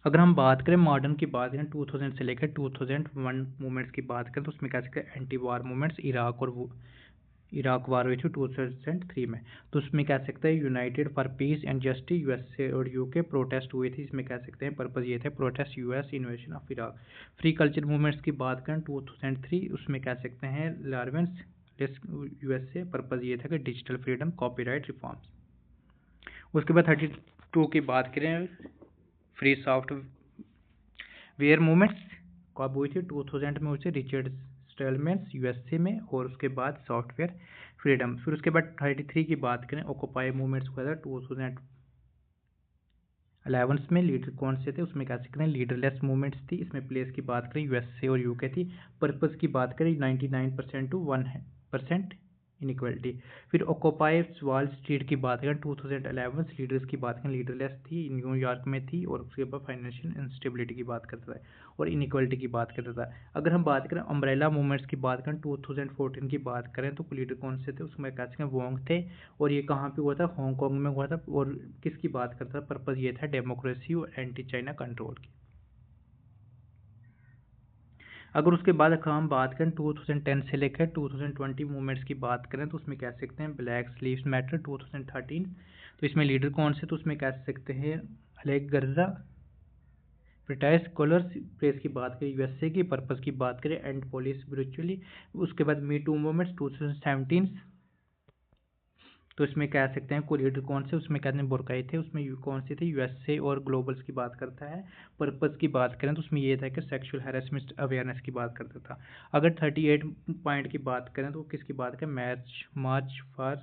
अगर हम बात करें मॉडर्न की बात करें 2000 से लेकर 2001 मूवमेंट्स की बात करें तो उसमें कह सकते हैं एंटी वार मूवमेंट्स इराक वार हुई थी 2003 में। तो उसमें कह सकते हैं United for piece and justice USA और यूके प्रोटेस्ट हुए थे। इसमें कह सकते हैं पर्पज ये थे protest US इन्वेशन of Iraq. Free culture movements की बात करें 2003, उसमें कह सकते हैं लार्वेंस यूएसए। पर्पज ये था कि डिजिटल फ्रीडम कॉपीराइट रिफॉर्म्स। उसके बाद 32 की बात करें फ्री सॉफ्टवेयर मूवमेंट्स कब हुई थी, 2000 में हुई थी रिचर्ड स्टेलमैन यूएसए में। और उसके बाद सॉफ्टवेयर फ्रीडम। फिर उसके बाद 33 की बात करें ऑक्यूपाई मूवमेंट्स हुआ था 2011 में। लीडर कौन से थे उसमें कह सकते हैं लीडरलेस मूवमेंट्स थी। इसमें प्लेस की बात करें यूएसए और यूके थी। पर्पस की बात करें 99% टू 1% इनइक्वलिटी। फिर ऑक्यूपाई वॉल स्ट्रीट की बात करें 2011। लीडर्स की बात करें लीडरलेस थी, न्यूयॉर्क में थी। और उसके बाद फाइनेंशियल इंस्टेबिलिटी की बात करता था और इनइक्वलिटी की बात करता था। अगर हम बात करें अम्ब्रेला मूवमेंट्स की बात करें 2014 की बात करें तो लीडर कौन से थे उसमें कह सकते हैं वोंग थे। और ये कहाँ पे हुआ था, हांगकांग में हुआ था। और किसकी बात करता था, पर्पज ये था डेमोक्रेसी और एंटी चाइना कंट्रोल की। अगर उसके बाद हम बात करें 2010 से लेकर 2020 मूवमेंट्स की बात करें तो उसमें कह सकते हैं ब्लैक लीव्स मैटर 2013। तो इसमें लीडर कौन से तो उसमें कह सकते हैं अलेक गर्जा ब्रिटाइश स्कॉलर्स। प्रेस की बात करें यूएसए की। पर्पस की बात करें एंड पुलिस ब्रूचुअली। उसके बाद मी टू मूवमेंट्स 2017। तो इसमें कह सकते हैं लीडर कौन से, उसमें कहते हैं बुरकाई थे, उसमें कौन से थे, यूएसए और ग्लोबल्स की बात करता है। पर्पस की बात करें तो उसमें ये था कि सेक्सुअल हैरेसमेंट अवेयरनेस की बात करता था। अगर 38 पॉइंट की बात करें तो किसकी बात करें, मार्च फॉर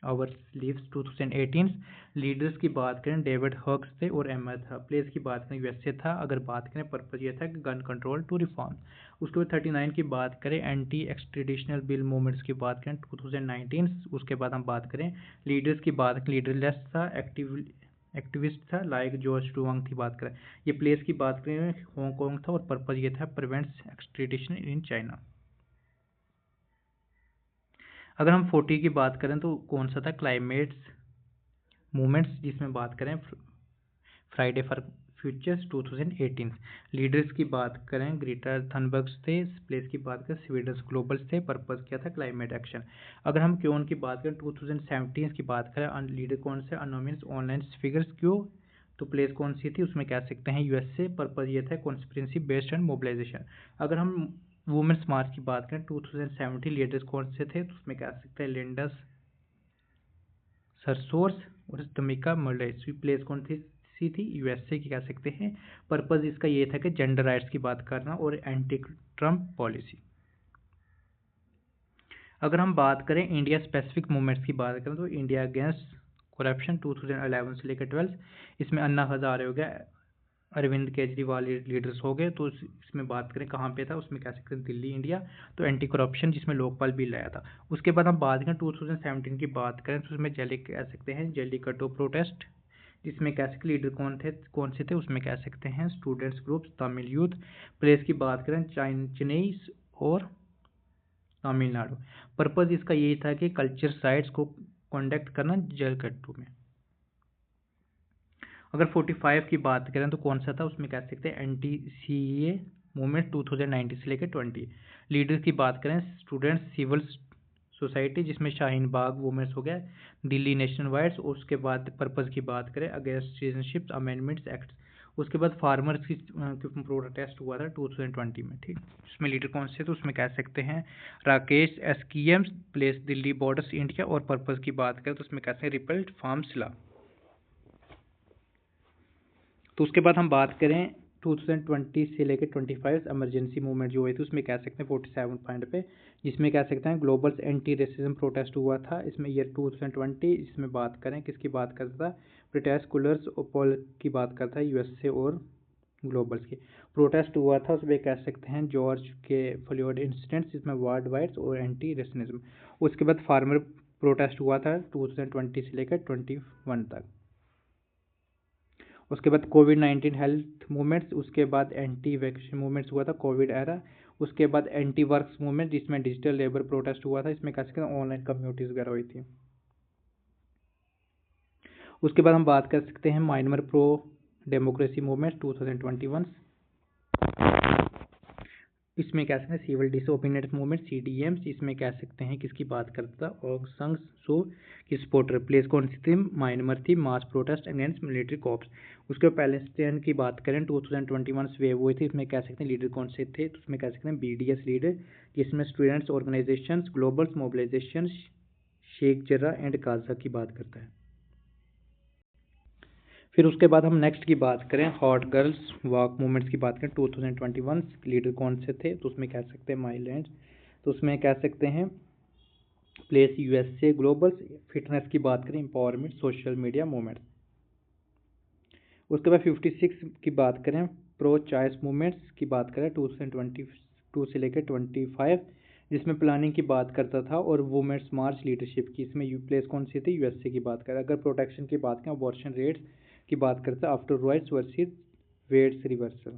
आवर लीव्स 2018। लीडर्स की बात करें डेविड हक्स थे और एमआर था। प्लेस की बात करें यूएसए था। अगर बात करें पर्पज ये था कि गन कंट्रोल टू रिफॉर्म। उसके बाद 39 की बात करें एंटी एक्सट्रेडिशनल बिल मूवमेंट्स की बात करें 2019। उसके बाद हम बात करें लीडर्स की बात, लीडरलेस था, एक्टिविस्ट था लाइक जॉर्ज डुवांग की बात करें। ये प्लेस की बात करें हांगकांग था और पर्पज ये था प्रिवेंट्स एक्सट्रेडिशन इन चाइना। अगर हम 40 की बात करें तो कौन सा था, क्लाइमेट्स मूवमेंट्स, जिसमें बात करें फ्राइडे फॉर फ्यूचर्स 2018। लीडर्स की बात करें ग्रेटा थनबर्ग्स थे। प्लेस की बात करें स्वीडन ग्लोबल्स थे। पर्पस क्या था, क्लाइमेट एक्शन। अगर हम क्यों की बात करें 2017 की बात करें, लीडर कौन से, अनोमिनस ऑनलाइन फिगर्स क्यों, तो प्लेस कौन सी थी, उसमें कह सकते हैं यूएसए। पर्पज ये था कॉन्स्पिरेंसी बेस्ड एंड मोबिलाइजेशन। अगर हम वुमेन्स मार्च की बात करें 2017, लीडर्स कौन से थे, तो उसमें कह सकते हैं लिंडस सरसोर्स और तमिका मर्लेस। प्लेस कौन थी यूएसए की कह सकते हैं। पर्पज इसका ये था कि जेंडर राइट्स की बात करना और एंटी ट्रम्प पॉलिसी। अगर हम बात करें इंडिया स्पेसिफिक मूवमेंट्स की बात करें तो इंडिया अगेंस्ट करप्शन 2011 से लेकर 12, इसमें अन्ना हजारे हो गया, अरविंद केजरीवाल लीडर्स हो गए। तो इसमें बात करें कहाँ पे था, उसमें कह सकते हैं दिल्ली इंडिया, तो एंटी करप्शन जिसमें लोकपाल बिल लाया था। उसके बाद हम बात करें 2017 की बात करें तो उसमें कह सकते हैं जल्लीकट्टू प्रोटेस्ट, जिसमें कह सकते लीडर कौन से थे, उसमें कह सकते हैं students groups, Tamil youth. Place की बात करें चेन्नई और तमिलनाडु। पर्पज इसका यही था कि कल्चर साइट्स को कंडक्ट करना जल्लीकट्टू में। अगर 45 की बात करें तो कौन सा था, उसमें कह सकते हैं एंटी सीए मूवमेंट 2019 से लेकर 20। लीडर्स की बात करें स्टूडेंट्स सिविल सोसाइटी, जिसमें शाहीन बाग वुमेन्स हो गया, दिल्ली नेशनल वाइड्स। उसके बाद पर्पज की बात करें अगेंस्ट सिटीजनशिप अमेंडमेंट्स एक्ट। उसके बाद फार्मर्स की प्रोटेस्ट हुआ था 2020 में, ठीक। उसमें लीडर कौन से थे, उसमें कह सकते हैं Rakesh SKM, place Delhi borders India. और पर्पज की बात करें तो उसमें कहते हैं रिपल्ड फार्म्स लॉ। तो उसके बाद हम बात करें 2020 से लेकर 25 इमरजेंसी मूवमेंट जो हुई थी, उसमें कह सकते हैं 47 पॉइंट पे, जिसमें कह सकते हैं ग्लोबल एंटी रेसिज्म प्रोटेस्ट हुआ था इसमें ईयर 2020। इसमें बात करें किसकी बात करता था, प्रोटेस्ट कूलर्स ओपोल की बात करता है यूएसए और ग्लोबल्स की। प्रोटेस्ट हुआ था उसमें कह सकते हैं जॉर्ज के फ्लोयड इंसिडेंट्स, जिसमें वर्ल्ड वाइड्स और एंटी रेसिज्म। उसके बाद फार्मर प्रोटेस्ट हुआ था 2020 से लेकर 21 तक। उसके बाद कोविड-19 हेल्थ मूवमेंट्स, उसके बाद एंटी वैक्सीन मूवमेंट्स हुआ था कोविड एरा। उसके बाद एंटी वर्क्स मूवमेंट, जिसमें डिजिटल लेबर प्रोटेस्ट हुआ था, इसमें कह सकते हैं ऑनलाइन कम्युनिटीज़ वगैरह हुई थी। उसके बाद हम बात कर सकते हैं म्यांमार प्रो डेमोक्रेसी मूवमेंट 2021। इसमें कह सकते हैं सिविल डिसोबीडियंस मूवमेंट सीडीएम्स, इसमें कह सकते हैं किसकी बात करता था, ऑग संग सू की सपोर्टर। प्लेस कौन सी थी, म्यांमार थी, मास प्रोटेस्ट अगेंस्ट मिलिट्री कॉप्स। उसके बाद पैलेस्टाइन की बात करें 2021 वेव हुई थी, इसमें कह सकते हैं लीडर कौन से थे, तो उसमें कह सकते हैं बीडीएस लीडर, जिसमें students organization global mobilization Sheikh Jarrah and Gaza की बात करता है। फिर उसके बाद हम नेक्स्ट की बात करें हॉट गर्ल्स वॉक मूवमेंट्स की बात करें 2021, लीडर कौन से थे, तो उसमें कह सकते हैं माइलैंड। तो उसमें कह सकते हैं प्लेस यूएसए ग्लोबल। फिटनेस की बात करें एम्पावरमेंट सोशल मीडिया मूवमेंट्स। उसके बाद 56 की बात करें प्रो चॉइस मूवमेंट्स की बात करें 2022 से लेकर 25, जिसमें प्लानिंग की बात करता था और वुमेन्स मार्च लीडरशिप की। इसमें प्लेस कौन सी थी, यूएसए की बात करें। अगर प्रोटेक्शन की बात करें अबॉर्शन रेट्स की बात करते हैं after riots versus weds reversal.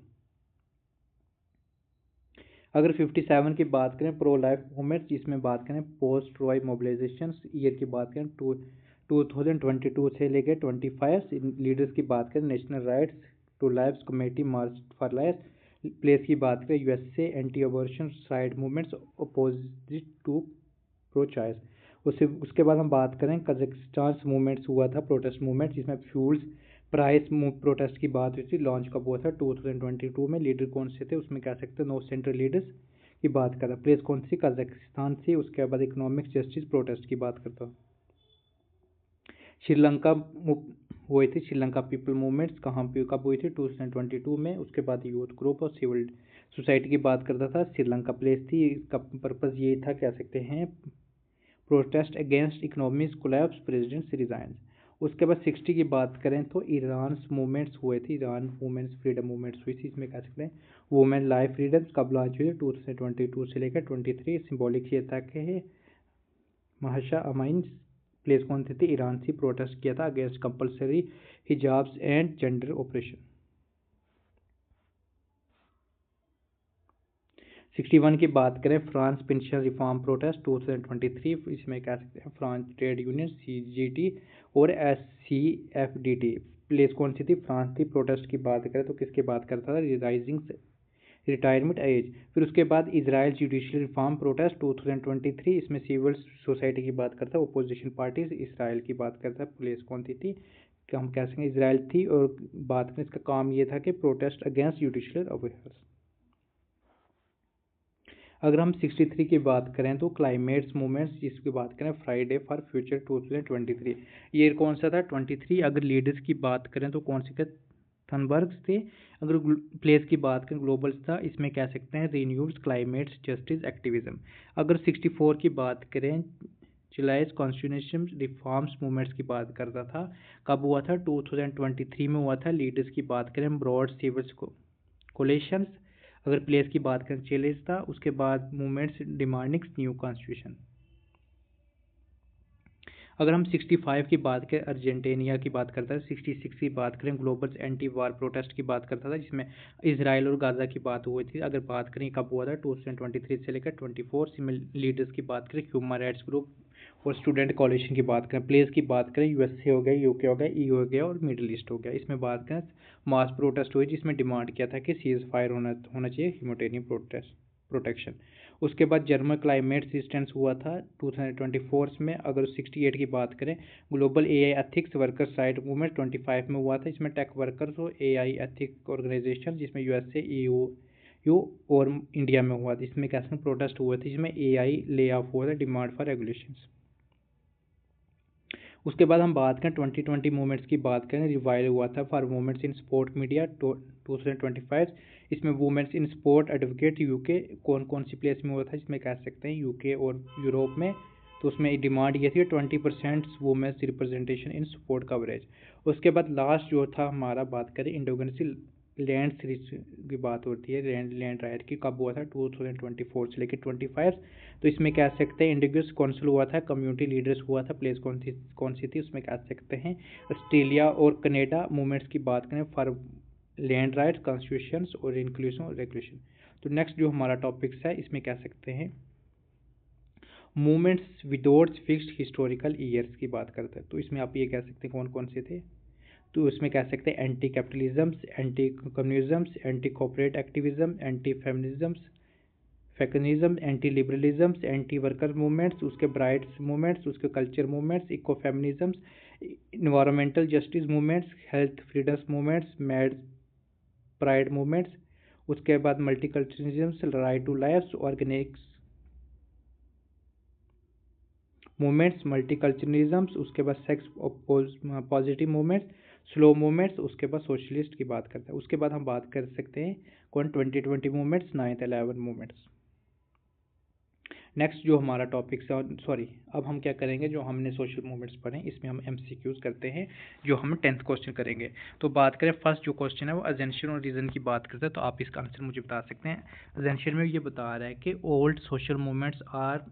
अगर 57 की बात करें प्रो लाइफ मूवमेंट, जिसमें बात करें पोस्ट रॉय मोबिलाइजेशन ईयर की बात करें 2022 से लेकर 25, लीडर्स की बात करें national rights to life committee march for life. Place की बात करें USA anti abortion side movements opposite to pro choice. उसके बाद हम बात करें कजाकिस्तान मूवमेंट्स हुआ था प्रोटेस्ट मूवमेंट, जिसमें फ्यूल्स प्राइस प्रोटेस्ट की बात हुई थी, लॉन्च कब हुआ था 2022 में। लीडर कौन से थे, उसमें कह सकते हैं नो सेंट्रल लीडर्स की बात करें। प्लेस कौन सी, कजाकिस्तान से। उसके बाद इकोनॉमिक जस्टिस प्रोटेस्ट की बात करता हूँ। श्रीलंका हुए थे श्रीलंका पीपल मूवमेंट्स कहाँ पे कब हुई थी 2022 में। उसके बाद यूथ ग्रुप और सिविल सोसाइटी की बात करता था। श्रीलंका प्लेस थी, इसका पर्पज़ ये था कह सकते हैं protest against economic collapse, president resign. उसके बाद 60 की बात करें तो ईरान मूवमेंट्स हुए थे, ईरान वुमेन्स फ्रीडम मूवमेंट्स हुई थी। इसमें कह सकते हैं वुमेन लाइफ फ्रीडम्स कब लॉन्च हुई है 2022 से लेकर 23। सिंबॉलिक ये था कि महाशा अमाइन प्लेस कौन सी थी, ईरान से प्रोटेस्ट किया था against compulsory hijabs and gender oppression. 61 की बात करें फ्रांस पेंशन रिफॉर्म प्रोटेस्ट 2023। इसमें कह सकते हैं फ्रांस ट्रेड यूनियन CGT और SCFDT प्लेस कौन सी थी, फ्रांस थी। प्रोटेस्ट की बात करें तो किसके बात करता था, राइजिंग रिटायरमेंट एज। फिर उसके बाद इजराइल जुडिशियल रिफॉर्म प्रोटेस्ट 2023। इसमें सिविल सोसाइटी की बात करता है, अपोजिशन पार्टीज इसराइल की बात करता है, प्लेस कौन सी थी, हम कह सकें इसराइल थी। और बात करें इसका काम ये था कि प्रोटेस्ट अगेंस्ट जुडिशियल अफेयर्स। अगर हम 63 की बात करें तो क्लाइमेट्स मूवमेंट्स, जिसकी बात करें फ्राइडे फॉर फ्यूचर 2023। ये कौन सा था 23। अगर लीडर्स की बात करें तो कौन से थनबर्ग्स थे। अगर प्लेस की बात करें ग्लोबल था, इसमें कह सकते हैं रिन्यूअल्स क्लाइमेट्स जस्टिस एक्टिविज्म। अगर 64 की बात करें जुलाई कॉन्स्टिट्यूशन रिफॉर्म्स मूवमेंट्स की बात करता था, कब हुआ था 2023 में हुआ था। लीडर्स की बात करें ब्रॉड सिविल कोलेशंस। अगर प्लेस की बात करें चिलीज था। उसके बाद मूवमेंट्स डिमांडिंग न्यू कॉन्स्टिट्यूशन। अगर हम 65 की बात करें अर्जेंटीना की बात करता है। 66 की बात करें ग्लोबल एंटी वार प्रोटेस्ट की बात करता था, जिसमें इसराइल और गाजा की बात हुई थी। अगर बात करें कब हुआ था 2023 से लेकर 24। लीडर्स की बात करें ह्यूमन राइट्स ग्रुप और स्टूडेंट कॉलिशन की बात करें। प्लेस की बात करें USA हो गया, UK हो गया, EU हो गया और मिडिल ईस्ट हो गया। इसमें बात करें मास प्रोटेस्ट हुई, जिसमें डिमांड किया था कि सीज फायर होना चाहिए, ह्यूमैनिटेरियन प्रोटेक्शन। उसके बाद जर्मन क्लाइमेट रेजिस्टेंस हुआ था 2024 में। अगर 68 की बात करें global AI ethics workers right movement 25 में हुआ था। इसमें टेक वर्कर्स और AI एथिक्स ऑर्गेनाइजेशन, जिसमें USA, EU और इंडिया में हुआ था। इसमें कैसे प्रोटेस्ट हुए थे, जिसमें AI ले ऑफ हुआ था, डिमांड फॉर रेगुलेशंस। उसके बाद हम बात करें 2020 मूवमेंट्स की बात करें, रिवाइवल हुआ था for women's in sport media 2025। इसमें women's in sport advocate UK कौन कौन सी प्लेस में हुआ था, इसमें कह सकते हैं UK और यूरोप में। तो उसमें डिमांड ये थी 20% women's representation in sport coverage. उसके बाद लास्ट जो था हमारा बात करें इंडोगेनेसी लैंड सीरीज की बात होती है, लैंड राइट की कब हुआ था 2024 से लेकर 25। तो इसमें कह सकते हैं इंडिगस काउंसिल हुआ था, कम्युनिटी लीडर्स हुआ था, प्लेस कौन सी थी, उसमें कह सकते हैं ऑस्ट्रेलिया और कनाडा। मूवमेंट्स की बात करें फॉर लैंड राइट्स कॉन्स्टिट्यूशंस और इंक्लूजन और रेगुलेशन। तो नेक्स्ट जो हमारा टॉपिक्स है, इसमें कह सकते हैं movements without fixed historical years की बात करते हैं। तो इसमें आप ये कह सकते हैं कौन कौन से थे। तो उसमें कह सकते हैं anti capitalisms, anti communisms, anti corporate activism, anti feminism, anti liberalisms, anti worker movements, उसके ब्राइट्स मूवमेंट्स, उसके culture movements, eco feminisms, environmental justice movements, health freedoms movements, mad pride movements. उसके बाद multiculturalism, right to life, organics movements, multiculturalisms. उसके बाद sex positive movements, slow movements. उसके बाद socialist की बात करते हैं। उसके बाद हम बात कर सकते हैं कौन 2020 मूवमेंट्स, 9/11 मूवमेंट्स। नेक्स्ट जो हमारा टॉपिक सॉरी अब हम क्या करेंगे, जो हमने सोशल मूवमेंट्स पढ़े इसमें हम MCQs करते हैं, जो हम 10th क्वेश्चन करेंगे। तो बात करें फर्स्ट जो क्वेश्चन है वो अजेंशन और रीज़न की बात करते हैं। तो आप इसका आंसर मुझे बता सकते हैं। अजेंशन में ये बता रहा है कि old social movements are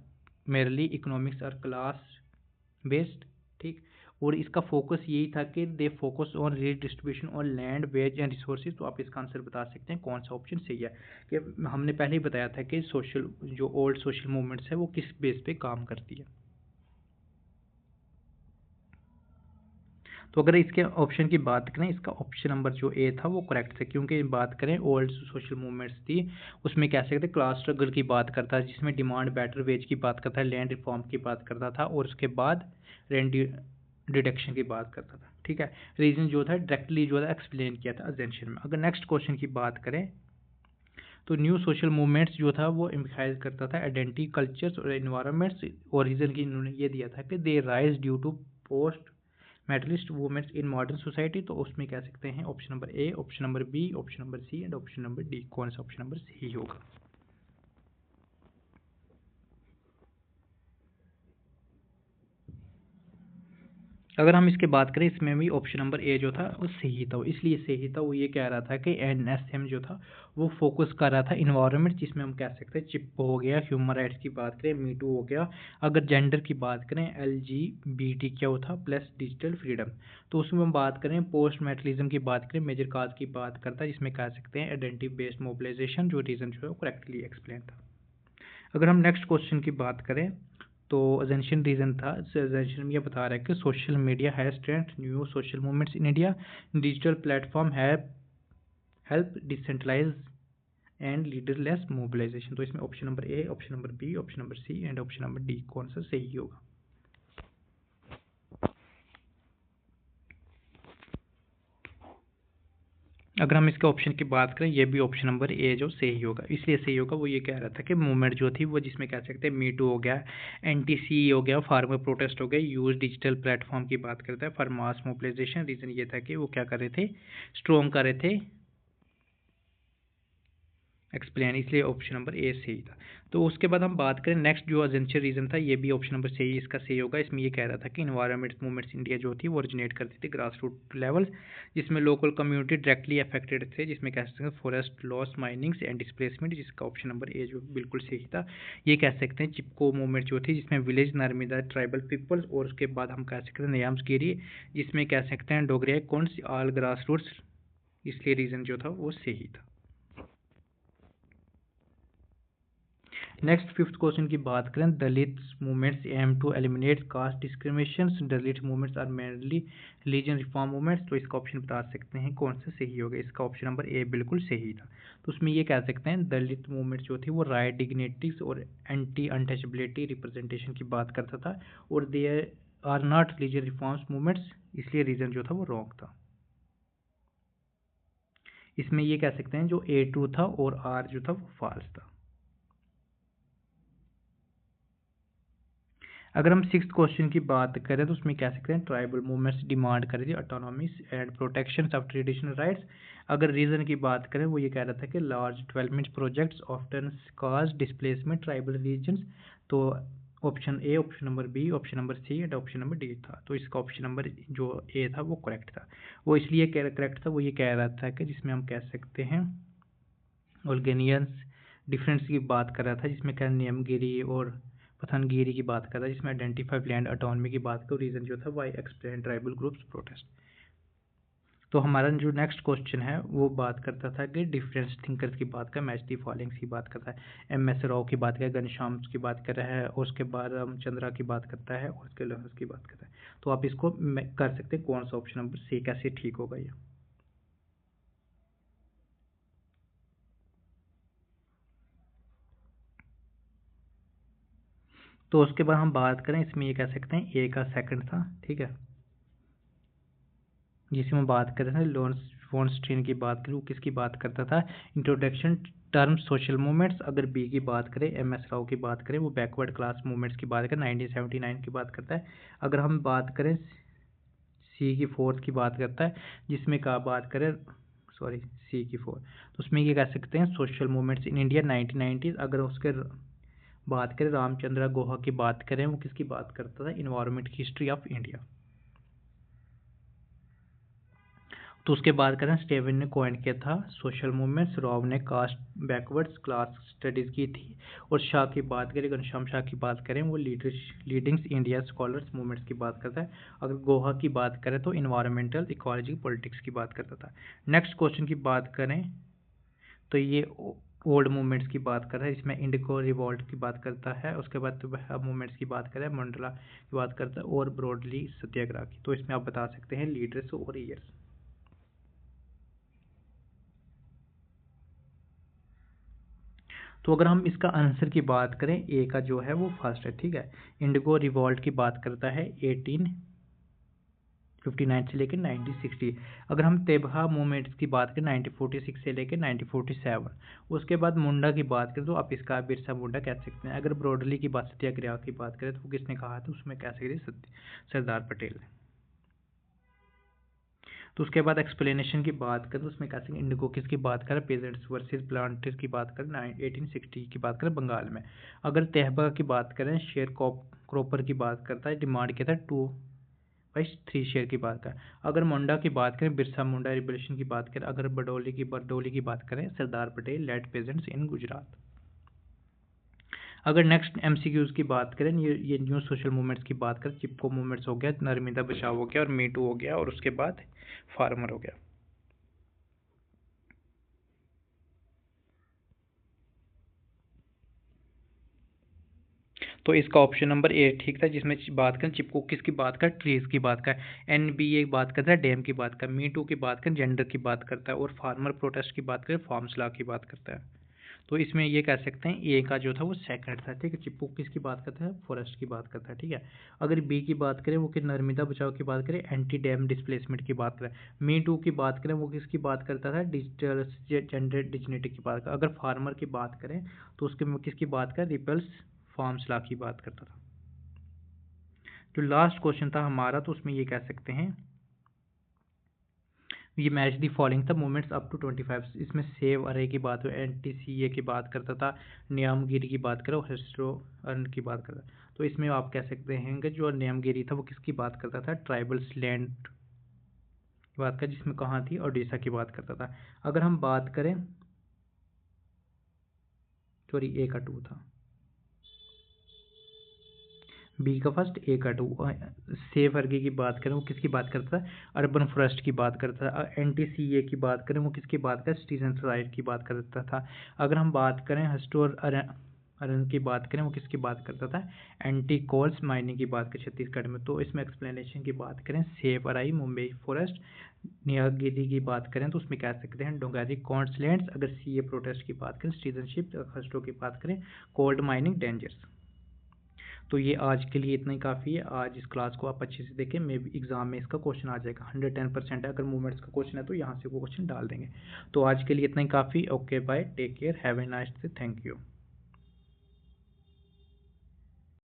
merely economics और क्लास बेस्ड, ठीक। और इसका फोकस यही था कि they focus on redistribution on land wage and resources. तो आप इसका आंसर बता सकते हैं कौन सा ऑप्शन सही है। कि हमने पहले ही बताया था कि सोशल जो ओल्ड सोशल मूवमेंट्स है वो किस बेस पे काम करती है। तो अगर इसके ऑप्शन की बात करें, इसका ऑप्शन नंबर जो A था वो करेक्ट था, क्योंकि बात करें ओल्ड सोशल मूवमेंट्स थी उसमें कह सकते क्लास स्ट्रगल की बात करता है, जिसमें डिमांड बेटर वेज की बात करता है, लैंड रिफॉर्म की बात करता था और उसके बाद रेंट डिडक्शन की बात करता था, ठीक है। रीजन जो था डायरेक्टली जो था एक्सप्लेन किया था अजेंशन में। अगर नेक्स्ट क्वेश्चन की बात करें तो न्यू सोशल मूवमेंट्स जो था वो एम्फसाइज करता था आइडेंटिटी, कल्चर्स और इन्वायरमेंट्स। और रीजन की इन्होंने ये दिया था कि they rise due to post materialist women's in modern society, तो उसमें कह सकते हैं option number A, option number B, option number C and option number D. कौन सा ऑप्शन नंबर सही होगा? अगर हम इसके बात करें, इसमें भी ऑप्शन नंबर ए जो था वो सही था। इसलिए सही था, वो ये कह रहा था कि एनएसएम जो था वो फोकस कर रहा था इन्वायरमेंट, जिसमें हम कह सकते हैं चिपको हो गया, ह्यूमन राइट्स की बात करें मीटू हो गया, अगर जेंडर की बात करें एलजीबीटी क्या था प्लस डिजिटल फ्रीडम। तो उसमें हम बात करें पोस्ट मेटलिज्म की बात करें, मेजर काज की बात करता है, जिसमें कह सकते हैं आइडेंटिटी बेस्ड मोबिलाइजेशन, जो रीजन जो है वो करेक्टली एक्सप्लेन था। अगर हम नेक्स्ट क्वेश्चन की बात करें, तो एजेंशियन रीजन था, एजेंशियन में ये बता रहा है कि social media has strength new social movements in India, digital platform have help decentralize and leaderless mobilization. तो इसमें option number A, option number B, option number C and option number D कौन सा सही होगा? अगर हम इसके ऑप्शन की बात करें, ये भी ऑप्शन नंबर ए जो सही होगा। इसलिए सही होगा, वो ये कह रहा था कि मूवमेंट जो थी वो, जिसमें कह सकते हैं मीटू हो गया, एनटीसी हो गया, फार्मर प्रोटेस्ट हो गया, यूज डिजिटल प्लेटफॉर्म की बात करता है फॉर मास मोबिलाइजेशन। रीजन ये था कि वो क्या कर रहे थे, स्ट्रॉन्ग कर रहे थे एक्सप्लेन, इसलिए ऑप्शन नंबर ए सही था। तो उसके बाद हम बात करें नेक्स्ट जो एजेंशियल रीजन था, ये भी ऑप्शन नंबर सही, इसका सही होगा। इसमें ये कह रहा था कि इन्वायरमेंट मूवमेंट्स इंडिया जो थी वो ओरिजिनेट करती थी ग्रास रूट लेवल, जिसमें लोकल कम्युनिटी डायरेक्टली अफेक्टेड थे, जिसमें कह सकते हैं forest loss, minings and displacement, जिसका ऑप्शन नंबर ए जो बिल्कुल सही था। ये कह सकते हैं चिपको मूवमेंट जो थी, जिसमें विलेज नर्मिदा ट्राइबल पीपल्स, और उसके बाद हम कह सकते हैं नयाम्सगिरी, जिसमें कह सकते हैं डोगरिया कौंस, ऑल ग्रास रूट्स, इसलिए रीजन जो था वो सही था। नेक्स्ट फिफ्थ क्वेश्चन की बात करें, Dalit movements aim to eliminate caste discrimination, Dalit movements are mainly religion reform movements. तो इसका ऑप्शन बता सकते हैं कौन सा सही होगा? इसका ऑप्शन नंबर ए बिल्कुल सही था। तो उसमें ये कह सकते हैं दलित मूवमेंट जो थी वो राइट, डिग्निटीज और एंटी अनटचेबिलिटी रिप्रेजेंटेशन की बात करता था, और they are not religion reforms movements, इसलिए रीजन जो था वो रॉन्ग था। इसमें ये कह सकते हैं जो ए टू था और आर जो था वो फॉल्स था। अगर हम सिक्स क्वेश्चन की बात करें, तो उसमें कह सकते हैं ट्राइबल मूवमेंट्स डिमांड कर रही थी autonomies and protection of traditional rights. अगर रीजन की बात करें, वो ये कह रहा था कि large development projects often cause displacement tribal regions. तो option A, option number B, option number C and option number D था। तो इसका ऑप्शन नंबर जो ए था वो करेक्ट था। वो इसलिए करेक्ट था, वो ये कह रहा था कि जिसमें हम कह सकते हैं ऑर्गेनियंस डिफरेंस की बात कर रहा था, जिसमें क्या नियमगिरी और पथनगिरी की बात कर रहा है, जिसमें आइडेंटिफाइड लैंड ऑटोनॉमी की बात करो, रीजन जो था why explain tribal groups protest. तो हमारा जो नेक्स्ट क्वेश्चन है वो बात करता था कि डिफरेंस थिंकर्स की बात कर, मैच दी फॉलोइंग्स की बात करता है, एम एस राव की बात कर, घनश्याम की बात कर रहा है, और उसके बाद चंद्रा की बात करता है, और उसके लोहस की बात करता है। तो आप इसको कर सकते हैं कौन सा ऑप्शन नंबर सी कैसे ठीक होगा ये? तो उसके बाद हम बात करें, इसमें ये कह सकते हैं ए का सेकंड था, ठीक है, जिसमें हम बात कर रहे थे लॉरेंस वॉन स्टीन की बात करें, वो किसकी बात करता था, इंट्रोडक्शन टर्म सोशल मूवमेंट्स। अगर बी की बात करें, एम एस राव की बात करें, वो बैकवर्ड क्लास मूवमेंट्स की बात करें, 1979 की बात करता है। अगर हम बात करें सी की फोर्थ की बात करता है, जिसमें का बात करें, सॉरी सी की फोर्थ, तो उसमें ये कह सकते हैं social movements in India 1990s। अगर उसके बात करें रामचंद्र गुहा की बात करें, वो किसकी बात करता था, इन्वायरमेंट हिस्ट्री ऑफ इंडिया। तो उसके बाद करें स्टेवन ने कॉइन किया था सोशल मूवमेंट्स, राव ने कास्ट बैकवर्ड्स क्लास स्टडीज़ की थी, और शाह की बात करें, घनश्याम शाह की बात करें, वो लीडिंग्स इंडिया स्कॉलर्स मूवमेंट्स की बात करता है। अगर गोहा की बात करें तो इन्वायरमेंटल इकोलॉजी पॉलिटिक्स की बात करता था। नेक्स्ट क्वेश्चन की बात करें, तो ये ओल्ड मूवमेंट्स की बात कर रहा है, इसमें इंडिको रिवॉल्ट की बात करता है, उसके बाद तो मूवमेंट्स की बात करें, मंडला की बात करता है, और ब्रॉडली सत्याग्रह की। तो इसमें आप बता सकते हैं लीडर्स और ईयर्स। तो अगर हम इसका आंसर की बात करें, ए का जो है वो फर्स्ट है, ठीक है। इंडिगो रिवॉल्ट की बात करता है 1859 से लेकर 1960। अगर हम तेबहा मूवमेंट्स की बात करें 1946 से लेकर 1947। उसके बाद मुंडा की बात करें तो आप इसका बिरसा मुंडा कह सकते हैं। अगर ब्रॉडली की बात, सत्याग्रह की बात करें, तो वो किसने कहा था, उसमें कह सकते हैं सरदार पटेल ने। तो उसके बाद एक्सप्लेनेशन की बात करें तो उसमें कैसे इंडिगो किसकी बात करें, पेजेंट्स वर्सेस प्लांटर्स की बात करें 1860 की बात करें बंगाल में। अगर तेहबा की बात करें शेयर क्रॉपर की बात करता है, डिमांड किया था 2/3 शेयर की बात करें। अगर मुंडा की बात करें बिरसा मुंडा रिवोल्यूशन की बात करें। अगर बरडोली की बात करें सरदार पटेल लेड पेजेंट्स इन गुजरात। अगर नेक्स्ट एमसीक्यूज की बात करें, ये न्यू सोशल मूवमेंट्स की बात करें, चिपको मूवमेंट्स हो गया, नर्मदा बचाओ हो गया और मी टू हो गया और उसके बाद फार्मर हो गया। तो इसका ऑप्शन नंबर ए ठीक था, जिसमें बात करें चिपको किसकी बात कर, ट्रीज की बात कर, एनबीए की बात करता है, डैम की बात कर, मी टू की बात कर, जेंडर की बात करता है और फार्मर प्रोटेस्ट की बात करें फार्म्स लॉ की बात करता है। तो इसमें ये कह सकते हैं ए का जो था वो सेकंड था, ठीक है। चिपको किसकी बात करता है, फॉरेस्ट की बात करता है, ठीक है। अगर बी की बात करें वो कि नर्मदा बचाओ की बात करें, एंटी डैम डिस्प्लेसमेंट की बात करें। मी टू की बात करें वो किसकी बात करता था, डिजिटल जेंडर डिजनिटी की बात करें। अगर फार्मर की बात करें तो उसके किसकी बात करें, रिपल्स फार्म्स लॉ की बात करता था। जो लास्ट क्वेश्चन था हमारा तो उसमें ये कह सकते हैं ये मैच दी फॉलोइंग था मूवमेंट्स अप टू 25। इसमें सेव अरे की बात हो, एनटीसीए की बात करता था, नियमगिरी की बात करो, हिस्ट्रो अर्न की बात करता। तो इसमें आप कह सकते हैं कि जो नियमगिरी था वो किसकी बात करता था, ट्राइबल्स लैंड की बात कर, जिसमें कहाँ थी, ओडिशा की बात करता था। अगर हम बात करें, सॉरी ए का 2 था, बी का फर्स्ट, ए का 2। सेफ अर्गी की बात करें वो किसकी बात करता है, अर्बन फॉरेस्ट की बात करता था। एनटीसीए की बात करें वो किसकी बात करता है, सिटीजन राइट की बात करता था। अगर हम बात करें हस्टोर अरन की बात करें वो किसकी बात करता था, एंटी कोल्स माइनिंग की बात करें छत्तीसगढ़ में। तो इसमें एक्सप्लेनेशन की बात करें सेफ अराई मुंबई फॉरेस्ट, नियागिरी की बात करें तो उसमें कह सकते हैं डोंगारी कॉन्सलैंड्स। अगर सीए प्रोटेस्ट की बात करें सिटीजनशिप, हस्टो की बात करें कोल्ड माइनिंग डेंजर्स। तो ये आज के लिए इतना ही काफ़ी है। आज इस क्लास को आप अच्छे से देखें, मे भी एग्जाम में इसका क्वेश्चन आ जाएगा। 110% है, अगर मूवमेंट्स का क्वेश्चन है तो यहाँ से वो क्वेश्चन डाल देंगे। तो आज के लिए इतना ही काफ़ी। Okay bye, take care, have a nice day, thank you.